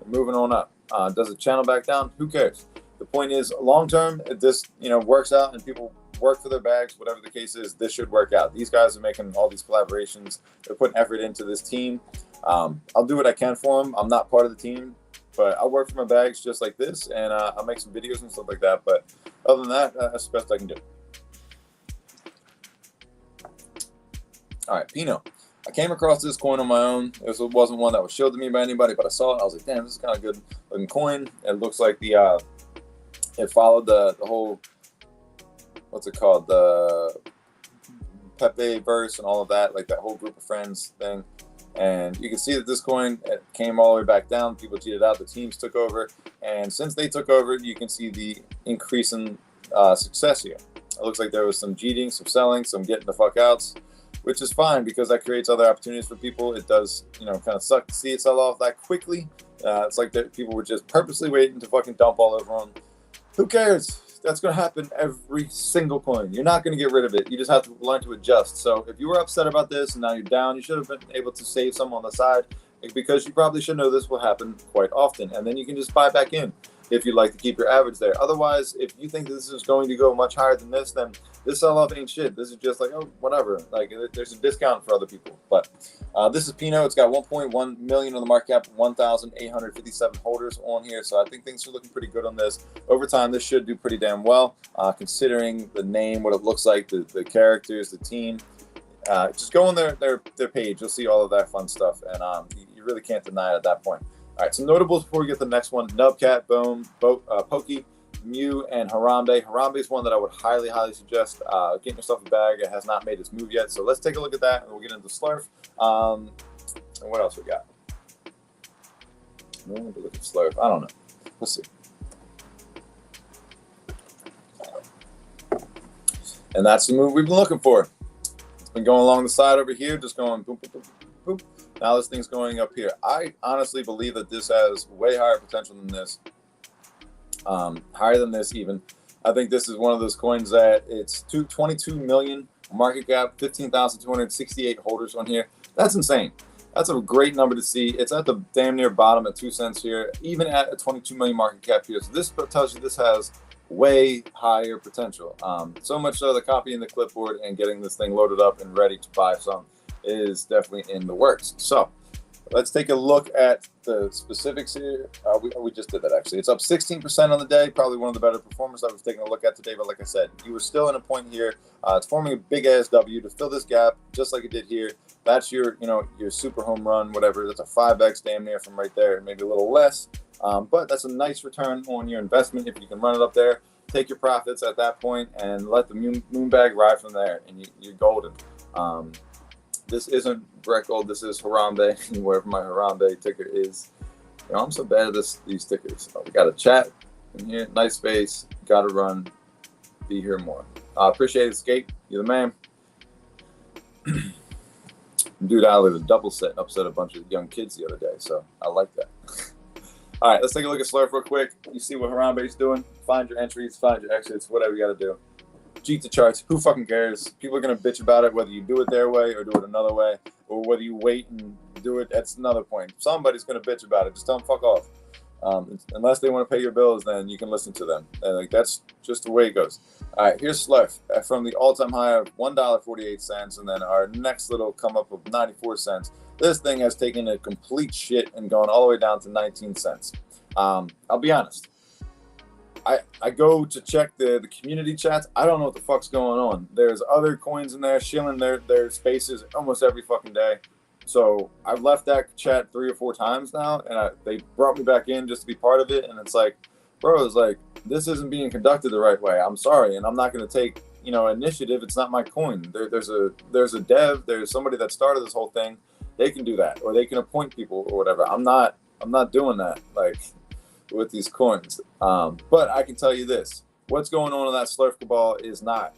We're moving on up. Does it channel back down? Who cares? The point is, long term, if this, you know, works out and people work for their bags, whatever the case is, this should work out. These guys are making all these collaborations. They're putting effort into this team. I'll do what I can for them. I'm not part of the team, but I'll work for my bags just like this, and I'll make some videos and stuff like that. But other than that, that's the best I can do. All right, Pinot. I came across this coin on my own. This wasn't one that was showed to me by anybody, but I saw it. I was like, damn, this is kind of good looking coin. It looks like the it followed the whole, what's it called, the Pepe verse and all of that, like that whole group of friends thing. And you can see that this coin, it came all the way back down. People cheated out. The teams took over. And since they took over, you can see the increase in success here. It looks like there was some cheating, some selling, some getting the fuck outs, which is fine because that creates other opportunities for people. It does, you know, kind of suck to see it sell off that quickly. It's like that people were just purposely waiting to fucking dump all over on. Who cares? That's going to happen every single coin. You're not going to get rid of it. You just have to learn to adjust. So if you were upset about this and now you're down, you should have been able to save some on the side because you probably should know this will happen quite often. And then you can just buy back in. if you'd like to keep your average there. Otherwise, if you think this is going to go much higher than this, then this sell-off ain't shit. This is just like, oh, whatever. Like, there's a discount for other people. But this is Pinot. It's got 1.1 million on the market cap, 1,857 holders on here. So I think things are looking pretty good on this. Over time, this should do pretty damn well, considering the name, what it looks like, the characters, the team. Just go on their page. You'll see all of that fun stuff. And you really can't deny it at that point. All right, some notables before we get to the next one. Nubcat, Boom, Pokey, Mew, and Harambe. Harambe is one that I would highly suggest getting yourself a bag. It has not made its move yet. So let's take a look at that, and we'll get into Slurf. And what else we got? We'll look at Slurf. I don't know. We'll see. And that's the move we've been looking for. It's been going along the side over here, just going boop, boop, boop, boop. Now this thing's going up here. I honestly believe that this has way higher potential than this. Higher than this even. I think this is one of those coins that it's 22 million market cap, 15,268 holders on here. That's insane. That's a great number to see. It's at the damn near bottom at 2 cents here, even at a 22 million market cap here. So this tells you this has way higher potential. So much so the copying the clipboard and getting this thing loaded up and ready to buy some is definitely in the works. So let's take a look at the specifics here. We just did that actually. It's up 16% on the day, probably one of the better performers I was taking a look at today. But like I said, you were still in a point here. It's forming a big ass W to fill this gap, just like it did here. That's your, your super home run, whatever. That's a 5x damn near from right there, maybe a little less. But that's a nice return on your investment if you can run it up there. Take your profits at that point and let the moon bag ride from there, and you're golden. This isn't Brett Gold. This is Harambe, wherever my Harambe ticker is. I'm so bad at these tickers. We got a chat in here. Nice space. Got to run. Be here more. Appreciate it, Skate. You're the man. Dude, I was a double set and upset a bunch of young kids the other day, so I like that. All right, let's take a look at Slurf real quick. You see what Harambe is doing. Find your entries, find your exits, whatever you got to do. Cheat the charts. Who fucking cares? People are going to bitch about it, whether you do it their way or do it another way, or whether you wait and do it. That's another point. Somebody's going to bitch about it. Just tell them fuck off. Unless they want to pay your bills, then you can listen to them. And that's just the way it goes. All right, here's Slurf from the all-time high of $1.48, and then our next little come up of 94 cents. This thing has taken a complete shit and gone all the way down to 19 cents. I'll be honest. I go to check the community chats. I don't know what the fuck's going on. There's other coins in there shilling their spaces almost every fucking day. So I've left that chat 3 or 4 times now, and they brought me back in just to be part of it. And it's like, bro, it's like, this isn't being conducted the right way. I'm sorry, and I'm not going to take initiative. It's not my coin. There's a dev. There's somebody that started this whole thing. They can do that, or they can appoint people or whatever. I'm not doing that. Like, with these coins. But I can tell you this, what's going on in that Slurf cabal is not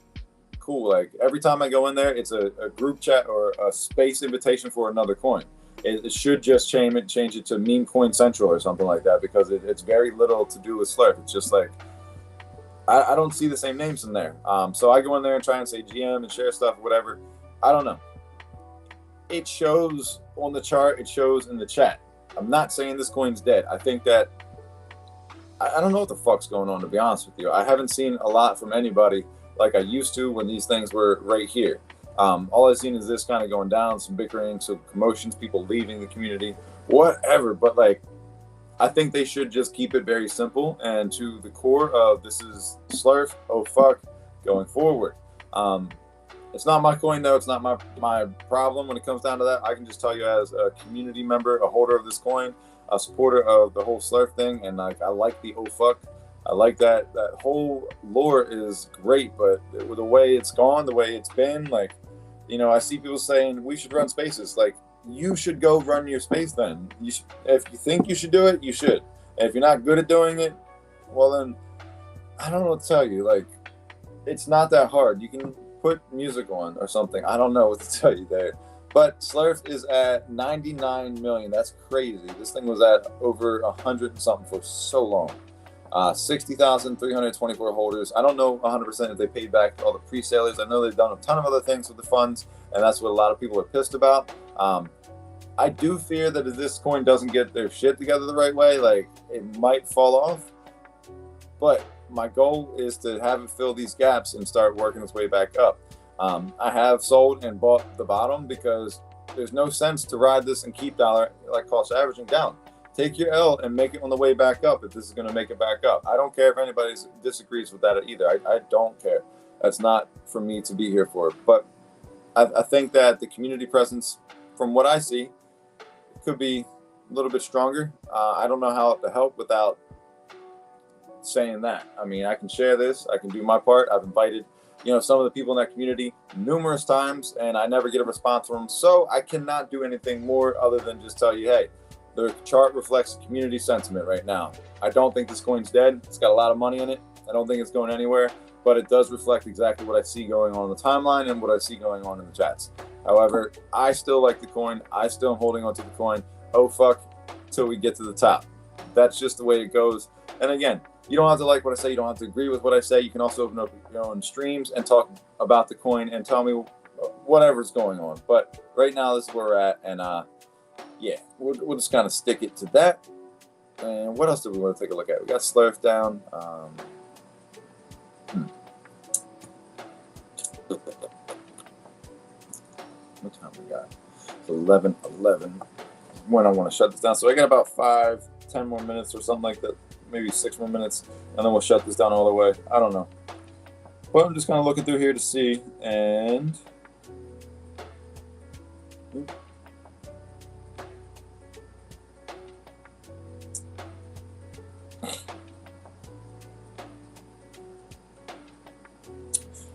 cool. Like, every time I go in there, it's a group chat or a space invitation for another coin. It should just change it to Meme Coin Central or something like that, because it's very little to do with Slurf. It's just like, I don't see the same names in there. So I go in there and try and say GM and share stuff, whatever. I don't know. It shows on the chart. It shows in the chat. I'm not saying this coin's dead. I think that I don't know what the fuck's going on, to be honest with you. I haven't seen a lot from anybody like I used to when these things were right here. All I've seen is this kind of going down, some bickering, some commotions, people leaving the community, whatever. But like, I think they should just keep it very simple and to the core of this is Slurf, oh fuck, going forward. It's not my coin though. It's not my problem when it comes down to that. I can just tell you as a community member, a holder of this coin, a supporter of the whole Slurf thing, and like I like the oh fuck. I like that whole lore is great, but with the way it's gone, the way it's been, like, I see people saying we should run spaces. Like, you should go run your space then. You should, if you think you should do it, you should. And if you're not good at doing it, well then, I don't know what to tell you. Like, it's not that hard. You can put music on or something. I don't know what to tell you there. But Slurf is at 99 million. That's crazy. This thing was at over 100 and something for so long. 60,324 holders. I don't know 100% if they paid back all the pre-salers. I know they've done a ton of other things with the funds, and that's what a lot of people are pissed about. I do fear that if this coin doesn't get their shit together the right way, like, it might fall off. but my goal is to have it fill these gaps and start working its way back up. I have sold and bought the bottom because there's no sense to ride this and keep dollar like cost averaging down. Take your L and make it on the way back up if this is going to make it back up. I don't care if anybody disagrees with that either. I don't care. That's not for me to be here for. But I think that the community presence, from what I see, could be a little bit stronger. I don't know how to help without saying that. I mean, I can share this. I can do my part. I've invited, some of the people in that community numerous times, and I never get a response from them. So I cannot do anything more other than just tell you, hey, the chart reflects community sentiment right now. I don't think this coin's dead. It's got a lot of money in it. I don't think it's going anywhere, but it does reflect exactly what I see going on in the timeline and what I see going on in the chats. However, I still like the coin. I still am holding onto the coin. Oh, fuck, till we get to the top. That's just the way it goes. And again, you don't have to like what I say. You don't have to agree with what I say. You can also open up your own streams and talk about the coin and tell me whatever's going on. But right now, this is where we're at. And yeah, we'll just kind of stick it to that. And what else do we want to take a look at? We got Slurf down. What time we got? It's 11:11. When I want to shut this down. So I got about 5-10 more minutes or something like that. Maybe 6 more minutes. And then we'll shut this down all the way. I don't know. But I'm just kind of looking through here to see. And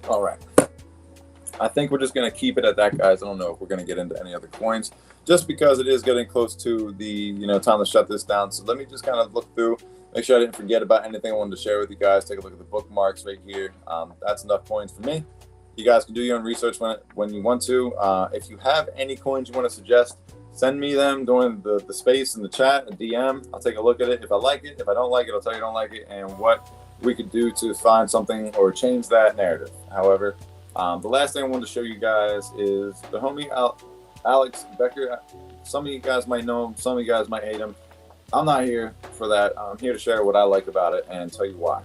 all right. I think we're just going to keep it at that, guys. I don't know if we're going to get into any other coins just because it is getting close to the, time to shut this down. So let me just kind of look through, make sure I didn't forget about anything I wanted to share with you guys. Take a look at the bookmarks right here. That's enough coins for me. You guys can do your own research when you want to. If you have any coins you want to suggest, send me them during the space in the chat, a DM. I'll take a look at it. If I like it, if I don't like it, I'll tell you I don't like it and what we could do to find something or change that narrative. However, the last thing I wanted to show you guys is the homie Alex Becker. Some of you guys might know him. Some of you guys might hate him. I'm not here for that. I'm here to share what I like about it and tell you why.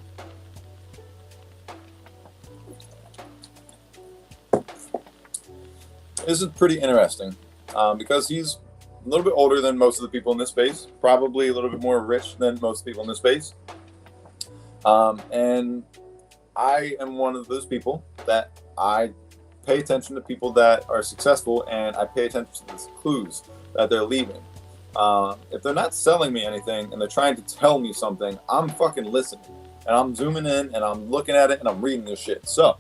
This is pretty interesting because he's a little bit older than most of the people in this space, probably a little bit more rich than most people in this space. And I am one of those people that I pay attention to people that are successful, and I pay attention to the clues that they're leaving. If they're not selling me anything and they're trying to tell me something, I'm fucking listening. And I'm zooming in and I'm looking at it and I'm reading this shit. So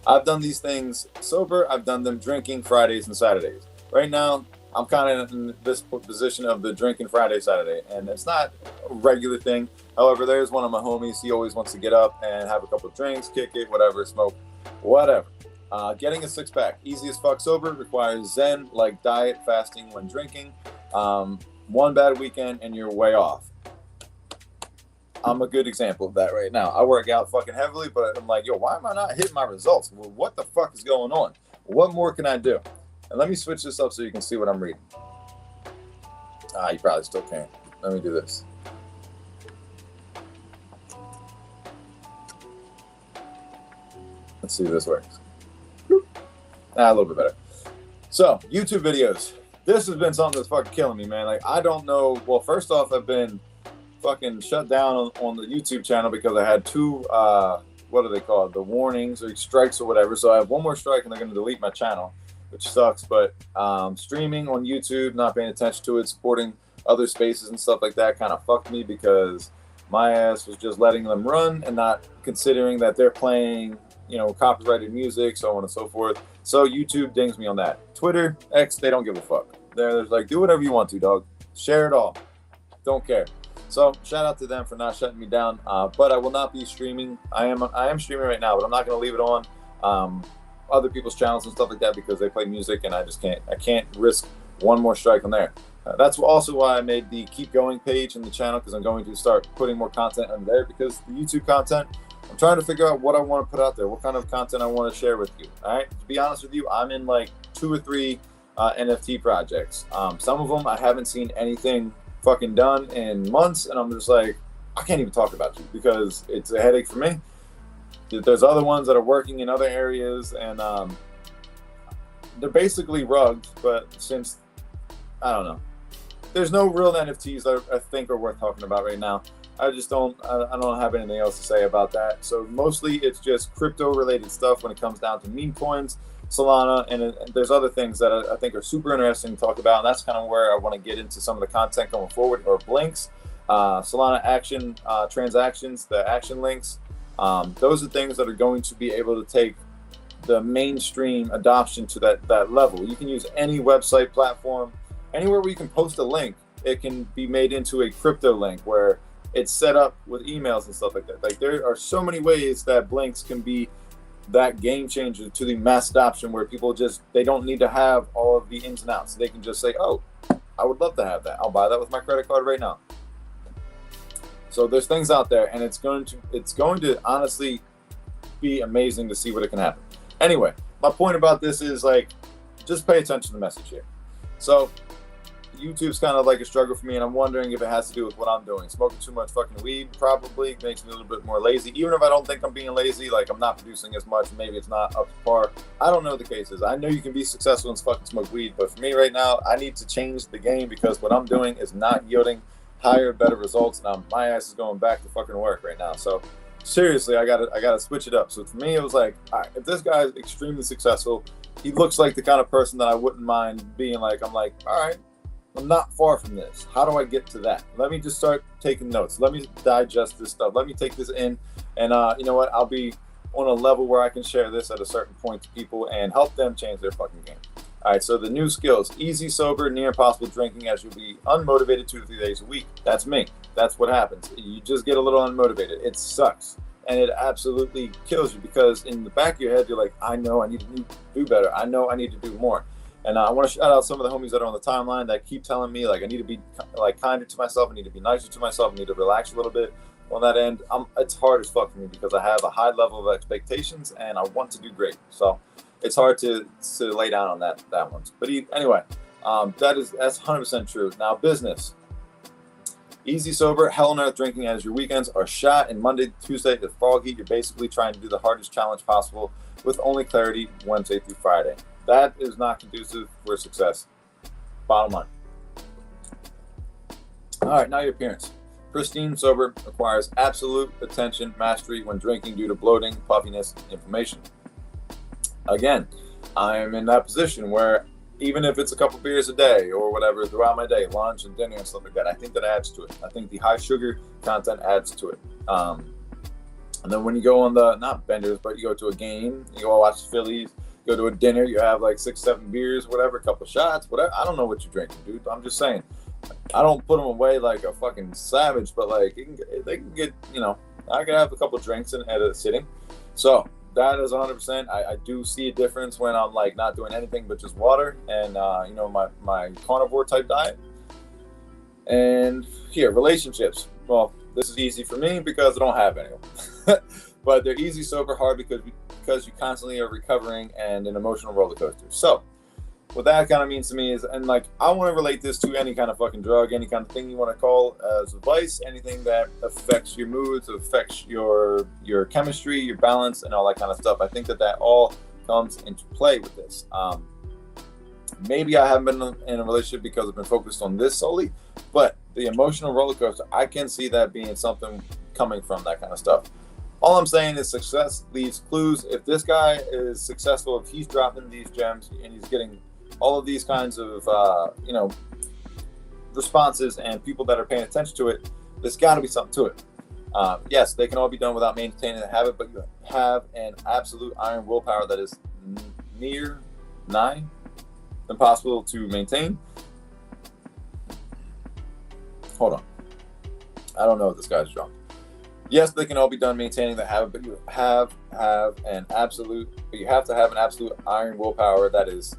I've done these things sober. I've done them drinking Fridays and Saturdays. Right now, I'm kind of in this position of the drinking Friday, Saturday. And it's not a regular thing. However, there's one of my homies. He always wants to get up and have a couple of drinks, kick it, whatever, smoke, whatever. Getting a six-pack, easy as fuck sober, requires Zen, like diet, fasting when drinking. One bad weekend and you're way off. I'm a good example of that right now. I work out fucking heavily, but I'm like, yo, why am I not hitting my results? Well, what the fuck is going on? What more can I do? And let me switch this up so you can see what I'm reading. You probably still can't. Let me do this. Let's see if this works. A little bit better. So, YouTube videos. This has been something that's fucking killing me, man. Like, I don't know. Well, first off, I've been fucking shut down on the YouTube channel because I had two, what are they called? The warnings or strikes or whatever. So I have one more strike and they're going to delete my channel, which sucks. But streaming on YouTube, not paying attention to it, supporting other spaces and stuff like that kind of fucked me because my ass was just letting them run and not considering that they're playing, copyrighted music, so on and so forth. So YouTube dings me on that. Twitter, X, they don't give a fuck. They're like, do whatever you want to, dog. Share it all. Don't care. So shout out to them for not shutting me down. But I will not be streaming. I am streaming right now, but I'm not going to leave it on other people's channels and stuff like that because they play music and I can't risk one more strike on there. That's also why I made the Keep Going page in the channel, because I'm going to start putting more content on there, because the YouTube content, I'm trying to figure out what I want to put out there, what kind of content I want to share with you. All right. To be honest with you, I'm in like 2 or 3 NFT projects. Some of them I haven't seen anything fucking done in months, and I'm just like, I can't even talk about you because it's a headache for me. There's other ones that are working in other areas, and they're basically rugs. But since I don't know, there's no real NFTs that I think are worth talking about right now. I just don't. I don't have anything else to say about that. So mostly it's just crypto-related stuff when it comes down to meme coins, Solana, and there's other things that I think are super interesting to talk about. And that's kind of where I want to get into some of the content going forward, or blinks, Solana action transactions, the action links. Those are things that are going to be able to take the mainstream adoption to that level. You can use any website platform, anywhere where you can post a link. It can be made into a crypto link where it's set up with emails and stuff like that. Like, there are so many ways that blinks can be that game changer to the mass adoption, where people just, they don't need to have all of the ins and outs. They can just say, oh, I would love to have that. I'll buy that with my credit card right now. So there's things out there, and it's going to honestly be amazing to see what it can happen. Anyway, my point about this is, like, just pay attention to the message here. So YouTube's kind of like a struggle for me, and I'm wondering if it has to do with what I'm doing. Smoking too much fucking weed probably makes me a little bit more lazy. Even if I don't think I'm being lazy, like, I'm not producing as much, maybe it's not up to par. I don't know the cases. I know you can be successful and fucking smoke weed, but for me right now, I need to change the game because what I'm doing is not yielding higher, better results. Now my ass is going back to fucking work right now. So seriously, I gotta switch it up. So for me, it was like, all right, if this guy is extremely successful, he looks like the kind of person that I wouldn't mind being like. I'm like, all right, I'm not far from this. How do I get to that? Let me just start taking notes. Let me digest this stuff. Let me take this in, and you know what? I'll be on a level where I can share this at a certain point to people and help them change their fucking game. All right, so the new skills: easy, sober, near impossible drinking, as you'll be unmotivated 2 to 3 days a week. That's me. That's what happens. You just get a little unmotivated. It sucks, and it absolutely kills you, because in the back of your head, you're like, I know I need to do better. I know I need to do more. And I want to shout out some of the homies that are on the timeline that keep telling me, like, I need to be like kinder to myself. I need to be nicer to myself. I need to relax a little bit. On that end, it's hard as fuck for me because I have a high level of expectations and I want to do great. So it's hard to lay down on that one. But anyway, that's 100% true. Now, business: easy, sober, hell on earth drinking, as your weekends are shot, and Monday, Tuesday is foggy. You're basically trying to do the hardest challenge possible with only clarity Wednesday through Friday. That is not conducive for success. Bottom line. All right, now your appearance. Pristine, sober, requires absolute attention, mastery when drinking due to bloating, puffiness, inflammation. Again, I am in that position where even if it's a couple beers a day or whatever throughout my day, lunch and dinner and stuff like that, I think that adds to it. I think the high sugar content adds to it. And then when you go on the, not benders, but you go to a game, you go watch the Phillies, go to a dinner, you have like 6-7 beers, whatever, a couple shots, whatever. I don't know what you're drinking, dude. I'm just saying. I don't put them away like a fucking savage, but like they can get, you know, I can have a couple drinks at a sitting. So that is 100%. I do see a difference when I'm like not doing anything but just water and, you know, my carnivore type diet. And here, relationships. Well, this is easy for me because I don't have any of them. But they're easy, sober, hard because you constantly are recovering and an emotional roller coaster. So what that kind of means to me is, and like, I want to relate this to any kind of fucking drug, any kind of thing you want to call as a vice, anything that affects your moods, affects your chemistry, your balance, and all that kind of stuff. I think that all comes into play with this. Maybe I haven't been in a relationship because I've been focused on this solely, but the emotional roller coaster, I can see that being something coming from that kind of stuff. All I'm saying is success leaves clues. If this guy is successful, if he's dropping these gems and he's getting all of these kinds of, you know, responses and people that are paying attention to it, there's got to be something to it. Yes, they can all be done without maintaining the habit, but you have an absolute iron willpower that is nigh impossible to maintain. Hold on. I don't know if this guy's drunk. Yes, they can all be done maintaining the habit, but you have to have an absolute iron willpower that is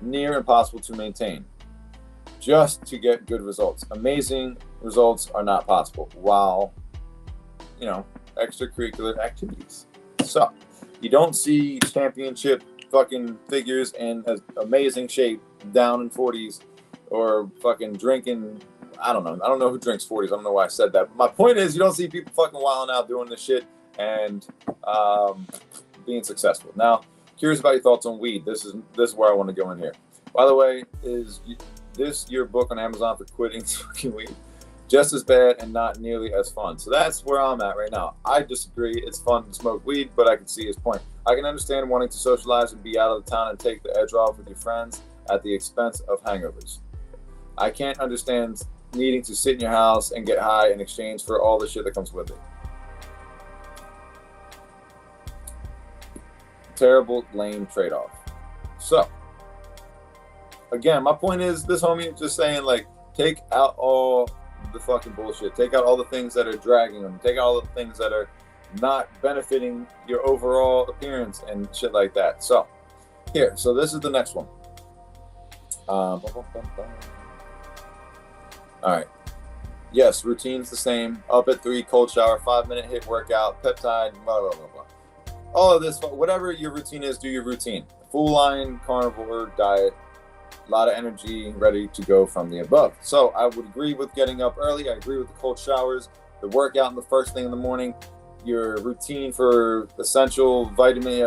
near impossible to maintain just to get good results. Amazing results are not possible while, you know, extracurricular activities. So you don't see championship fucking figures in amazing shape down in 40s or fucking drinking I don't know. I don't know who drinks 40s. I don't know why I said that. But my point is, you don't see people fucking wilding out doing this shit and being successful. Now, curious about your thoughts on weed. This is where I want to go in here. By the way, is this your book on Amazon for quitting smoking weed? Just as bad and not nearly as fun. So that's where I'm at right now. I disagree. It's fun to smoke weed, but I can see his point. I can understand wanting to socialize and be out of the town and take the edge off with your friends at the expense of hangovers. I can't understand needing to sit in your house and get high in exchange for all the shit that comes with it. Terrible, lame trade-off. So, again, my point is, this homie just saying, like, take out all the fucking bullshit. Take out all the things that are dragging them. Take out all the things that are not benefiting your overall appearance and shit like that. So, here. So, this is the next one. All right. Yes, routine's the same. Up at 3, cold shower, 5-minute hit workout, peptide, blah, blah, blah, blah. All of this, whatever your routine is, do your routine. Full line carnivore diet, a lot of energy, ready to go from the above. So I would agree with getting up early. I agree with the cold showers, the workout in the first thing in the morning, your routine for essential vitamin,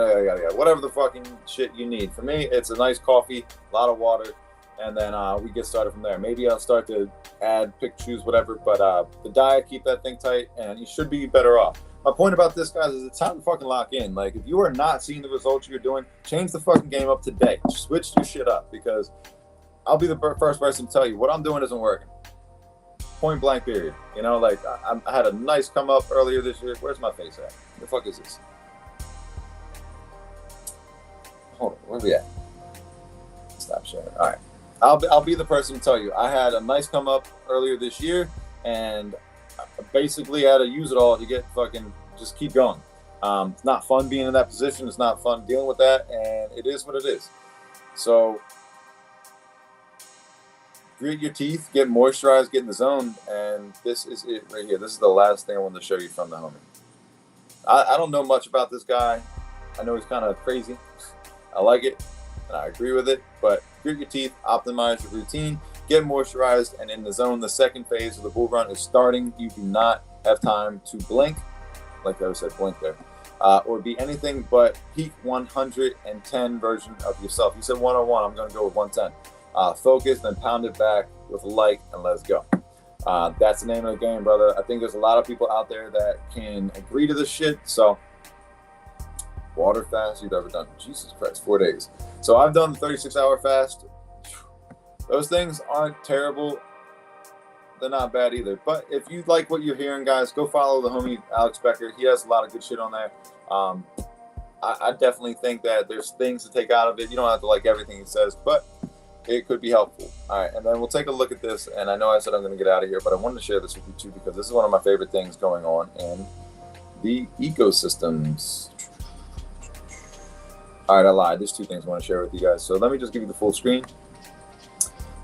whatever the fucking shit you need. For me, it's a nice coffee, a lot of water, and then we get started from there. Maybe I'll start to add, pick, choose, whatever, but the diet, keep that thing tight, and you should be better off. My point about this, guys, is it's time to fucking lock in. Like, if you are not seeing the results you're doing, change the fucking game up today. Switch your shit up, because I'll be the first person to tell you what I'm doing isn't working. Point blank, period. You know, like, I had a nice come up earlier this year. Where's my face at? The fuck is this? Hold on, where we at? Stop sharing. All right. I'll be the person to tell you. I had a nice come up earlier this year, and I basically had to use it all to get fucking, just keep going. It's not fun being in that position. It's not fun dealing with that, and it is what it is. So, grit your teeth, get moisturized, get in the zone, and this is it right here. This is the last thing I wanted to show you from the homie. I don't know much about this guy. I know he's kind of crazy. I like it, and I agree with it, but grit your teeth, optimize your routine, get moisturized, and in the zone. The second phase of the bull run is starting. You do not have time to blink, like I said, blink there, or be anything but peak 110 version of yourself. You said 101, I'm going to go with 110. Focus, then pound it back with light, and let's go. That's the name of the game, brother. I think there's a lot of people out there that can agree to this shit. So, water fast you've ever done? Jesus Christ, 4 days. So I've done the 36-hour fast. Those things aren't terrible. They're not bad either. But if you like what you're hearing, guys, go follow the homie Alex Becker. He has a lot of good shit on there. I definitely think that there's things to take out of it. You don't have to like everything he says, but it could be helpful. All right, and then we'll take a look at this. And I know I said I'm going to get out of here, but I wanted to share this with you too, because this is one of my favorite things going on in the ecosystems. All right, I lied. There's 2 things I want to share with you guys. So let me just give you the full screen.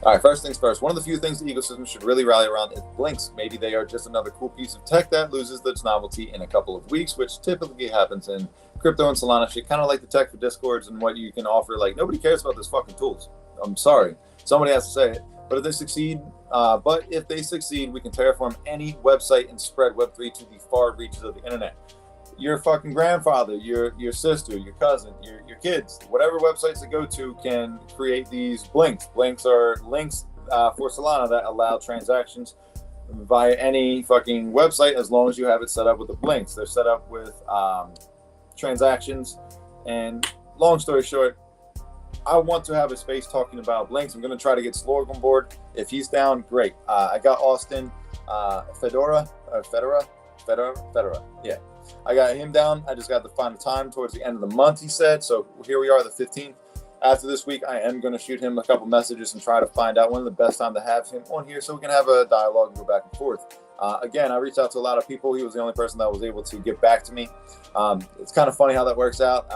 All right, first things first. One of the few things the ecosystem should really rally around is blinks. Maybe they are just another cool piece of tech that loses its novelty in a couple of weeks, which typically happens in crypto and Solana shit. Kind of like the tech for Discords and what you can offer. Like, nobody cares about those fucking tools. I'm sorry. Somebody has to say it. But if they succeed, we can terraform any website and spread Web3 to the far reaches of the internet. Your fucking grandfather, your sister, your cousin, your kids, whatever websites they go to can create these blinks. Blinks are links for Solana that allow transactions via any fucking website as long as you have it set up with the blinks. They're set up with transactions. And long story short, I want to have a space talking about blinks. I'm going to try to get Slorg on board. If he's down, great. I got Austin Fedora. Yeah. I got him down. I just got to find a time towards the end of the month, he said. So here we are, the 15th. After this week, I am going to shoot him a couple messages and try to find out when the best time to have him on here so we can have a dialogue and go back and forth. Again, I reached out to a lot of people. He was the only person that was able to get back to me. It's kind of funny how that works out.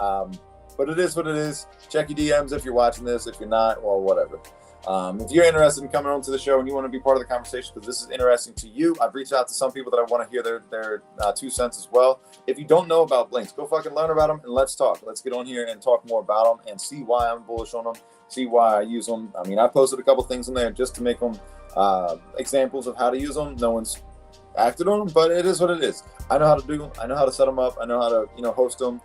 But it is what it is. Check your DMs if you're watching this. If you're not, well, whatever. If you're interested in coming on to the show and you want to be part of the conversation because this is interesting to you, I've reached out to some people that I want to hear their 2 cents as well. If you don't know about blinks, go fucking learn about them and let's talk. Let's get on here and talk more about them and see why I'm bullish on them, see why I use them. I mean, I posted a couple things in there just to make them examples of how to use them. No one's acted on them, but it is what it is. I know how to do them. I know how to set them up. I know how to, host them,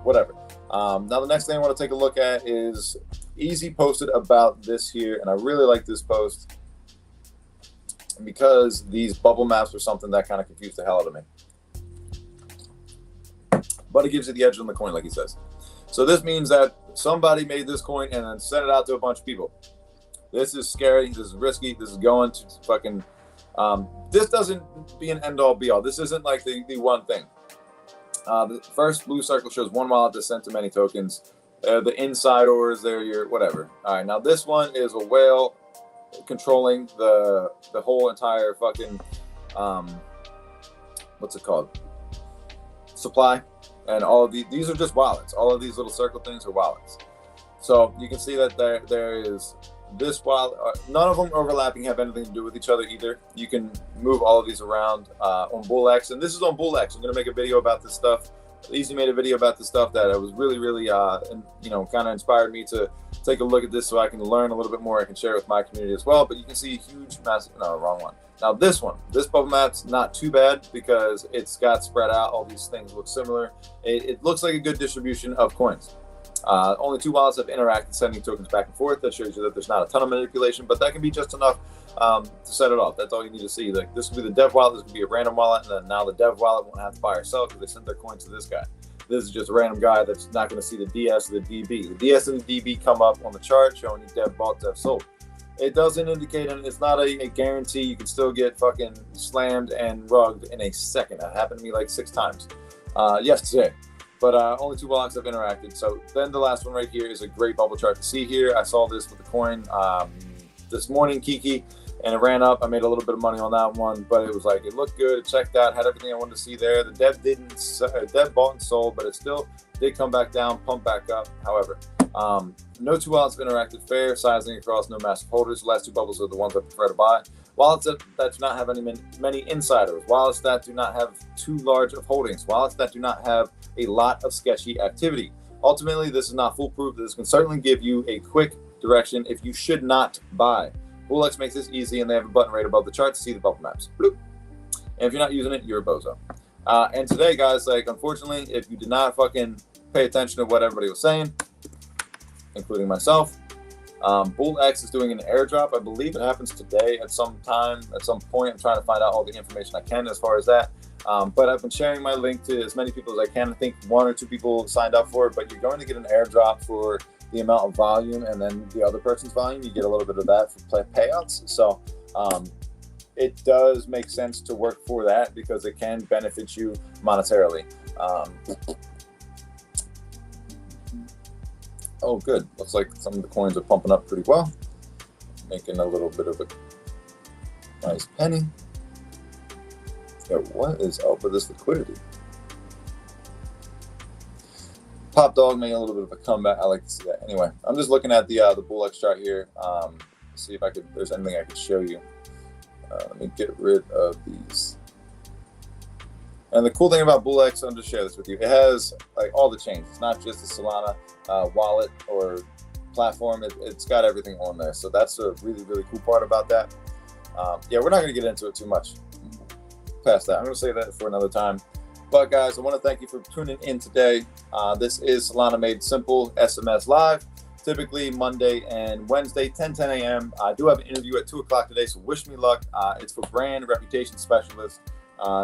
whatever. Now, the next thing I want to take a look at is Easy posted about this here, and I really like this post because these bubble maps were something that kind of confused the hell out of me. But it gives you the edge on the coin, like he says. So this means that somebody made this coin and then sent it out to a bunch of people. This is scary. This is risky. This is going to fucking... this doesn't be an end-all, be-all. This isn't like the one thing. The first blue circle shows one wallet that sent to many tokens. The inside orders, they're your whatever. All right, now this one is a whale controlling the whole entire fucking... what's it called? Supply. And all of these are just wallets. All of these little circle things are wallets. So you can see that there is this wallet. None of them overlapping have anything to do with each other either. You can move all of these around on BullX. And this is on BullX. I'm going to make a video about this stuff. Easy made a video about this stuff that was really, really, kind of inspired me to take a look at this so I can learn a little bit more. I can share it with my community as well. But you can see a huge, massive, no, wrong one. Now this bubble map's not too bad because it's got spread out. All these things look similar. It looks like a good distribution of coins. Only 2 wallets have interacted, sending tokens back and forth. That shows you that there's not a ton of manipulation, but that can be just enough to set it off. That's all you need to see. Like this could be the dev wallet, this could be a random wallet, and then now the dev wallet won't have to buy or sell because they sent their coins to this guy. This is just a random guy that's not going to see the DS or the DB. The DS and the DB come up on the chart showing you dev bought, dev sold. It doesn't indicate, and it's not a guarantee. You can still get fucking slammed and rugged in a second. That happened to me like 6 times yesterday. But only 2 wallets have interacted. So then the last one right here is a great bubble chart to see here. I saw this with the coin this morning, Kiki, and it ran up. I made a little bit of money on that one, but it was like, it looked good. It checked out, had everything I wanted to see there. The dev bought and sold, but it still did come back down, pump back up. However, no 2 wallets have interacted fair, sizing across, no massive holders. The last 2 bubbles are the ones I prefer to buy. Wallets that do not have many insiders. Wallets that do not have too large of holdings. Wallets that do not have a lot of sketchy activity. Ultimately, this is not foolproof. This can certainly give you a quick direction if you should not buy. BullX makes this easy, and they have a button right above the chart to see the bubble maps. Bloop. And if you're not using it, you're a bozo. And today, guys, like, unfortunately, if you did not fucking pay attention to what everybody was saying, including myself, BullX is doing an airdrop. I believe it happens today at some time, at some point. I'm trying to find out all the information I can as far as that. But I've been sharing my link to as many people as I can. I think 1 or 2 people signed up for it, but you're going to get an airdrop for the amount of volume, and then the other person's volume, you get a little bit of that for payouts. So it does make sense to work for that because it can benefit you monetarily. Oh, good. Looks like some of the coins are pumping up pretty well, making a little bit of a nice penny. Yeah, what is up with this liquidity? Pop Dog making a little bit of a comeback. I like to see that. Anyway, I'm just looking at the BullX chart here. See if there's anything I could show you. Let me get rid of these. And the cool thing about BullX, I'll just share this with you. It has like all the chains. It's not just the Solana wallet or platform. It's got everything on there. So that's a really, really cool part about that. Yeah, we're not going to get into it too much past that. I'm going to say that for another time. But guys, I want to thank you for tuning in today. This is Solana Made Simple SMS Live. Typically Monday and Wednesday, 10 a.m. I do have an interview at 2 o'clock today, so wish me luck. It's for brand reputation specialists.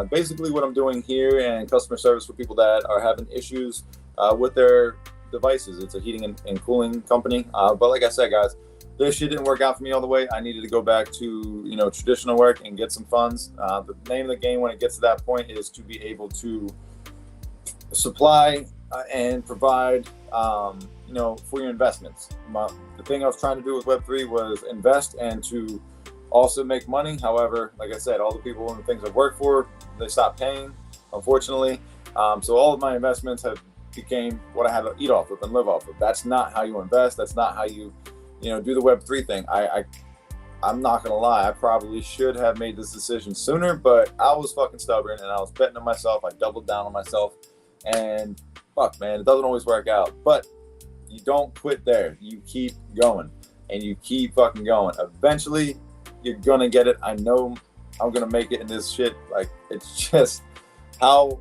Basically what I'm doing here and customer service for people that are having issues with their devices. It's a heating and cooling company. But like I said, guys, this shit didn't work out for me all the way. I needed to go back to, traditional work and get some funds. The name of the game when it gets to that point is to be able to supply and provide, for your investments. The thing I was trying to do with Web3 was invest and to also make money. However, like I said, all the people and the things I've worked for, they stopped paying, unfortunately. So all of my investments have became what I had to eat off of and live off of. That's not how you invest. That's not how you, do the Web3 thing. I'm not gonna lie. I probably should have made this decision sooner, but I was fucking stubborn and I was betting on myself. I doubled down on myself, and fuck, man, it doesn't always work out. But you don't quit there. You keep going and you keep fucking going. Eventually, you're gonna get it. I know I'm gonna make it in this shit. Like, it's just how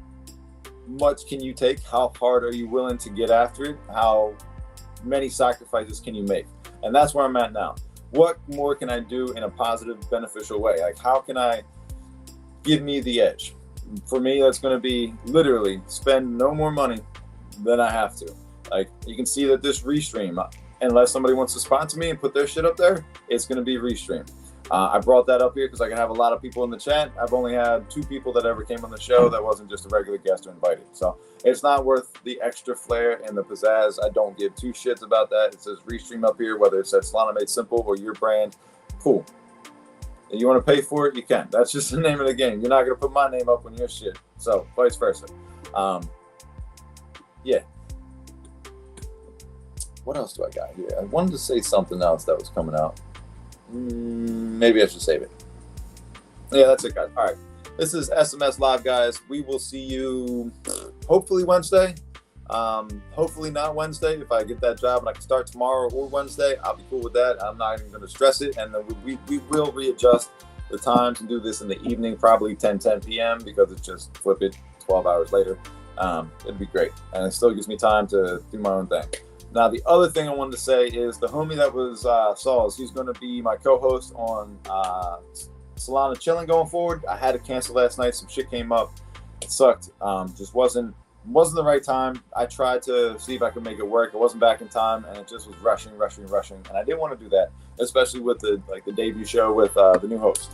much can you take? How hard are you willing to get after it? How many sacrifices can you make? And that's where I'm at now. What more can I do in a positive, beneficial way? Like, how can I give me the edge? For me, that's going to be literally spend no more money than I have to. Like, you can see that this restream, unless somebody wants to sponsor me and put their shit up there, it's going to be restream. I brought that up here because I can have a lot of people in the chat. I've only had 2 people that ever came on the show that wasn't just a regular guest or invited. So it's not worth the extra flair and the pizzazz. I don't give 2 shits about that. It says restream up here, whether it says Solana Made Simple or your brand. Cool. If you want to pay for it, you can. That's just the name of the game. You're not going to put my name up on your shit. So vice versa. Yeah. What else do I got here? I wanted to say something else that was coming out. Maybe I should save it. Yeah, that's it, guys. All right. This is SMS Live, guys. We will see you hopefully Wednesday. Hopefully not Wednesday. If I get that job and I can start tomorrow or Wednesday, I'll be cool with that. I'm not even going to stress it. And then we will readjust the times and do this in the evening, probably 10 p.m. because it's just flip it 12 hours later. It'd be great. And it still gives me time to do my own thing. Now, the other thing I wanted to say is the homie that was Saul's, he's going to be my co-host on Solana Chilling going forward. I had to cancel last night. Some shit came up. It sucked. Just wasn't the right time. I tried to see if I could make it work. It wasn't back in time, and it just was rushing. And I didn't want to do that, especially with the debut show with the new host.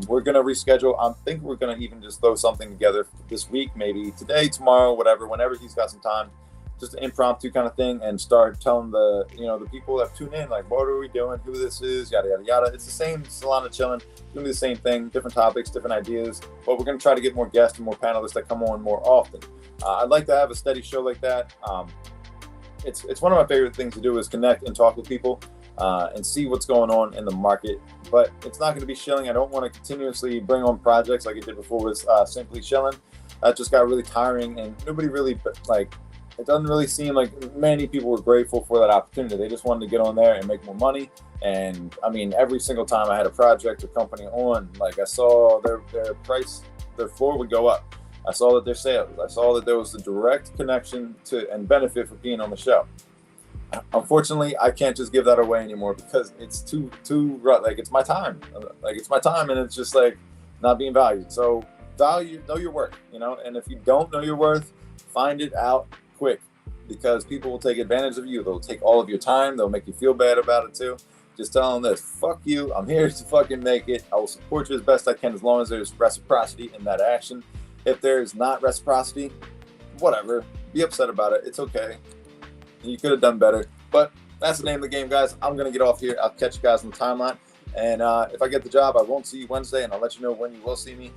We're going to reschedule. I think we're going to even just throw something together this week, maybe today, tomorrow, whatever, whenever he's got some time. Just an impromptu kind of thing, and start telling the people that tune in, like, what are we doing, who this is, yada yada yada. It's the same Solana Chilling. It's gonna be the same thing, different topics, different ideas, but we're gonna try to get more guests and more panelists that come on more often. I'd like to have a steady show like that. It's one of my favorite things to do is connect and talk with people and see what's going on in the market. But it's not going to be shilling. I don't want to continuously bring on projects like I did before with Simply Shilling. That just got really tiring, and nobody really it doesn't really seem like many people were grateful for that opportunity. They just wanted to get on there and make more money. And I mean, every single time I had a project or company on, like, I saw their price, their floor would go up. I saw that their sales, I saw that there was a direct connection to and benefit for being on the show. Unfortunately, I can't just give that away anymore because it's too like, it's my time. Like, it's my time, and it's just like not being valued. So know your worth, and if you don't know your worth, find it out quick, because people will take advantage of you. They'll take all of your time. They'll make you feel bad about it too. Just tell them this: fuck you. I'm here to fucking make it. I will support you as best I can, as long as there's reciprocity in that action. If there's not reciprocity, whatever. Be upset about it. It's okay. You could have done better. But that's the name of the game, guys. I'm gonna get off here. I'll catch you guys on the timeline. And if I get the job, I won't see you Wednesday, and I'll let you know when you will see me.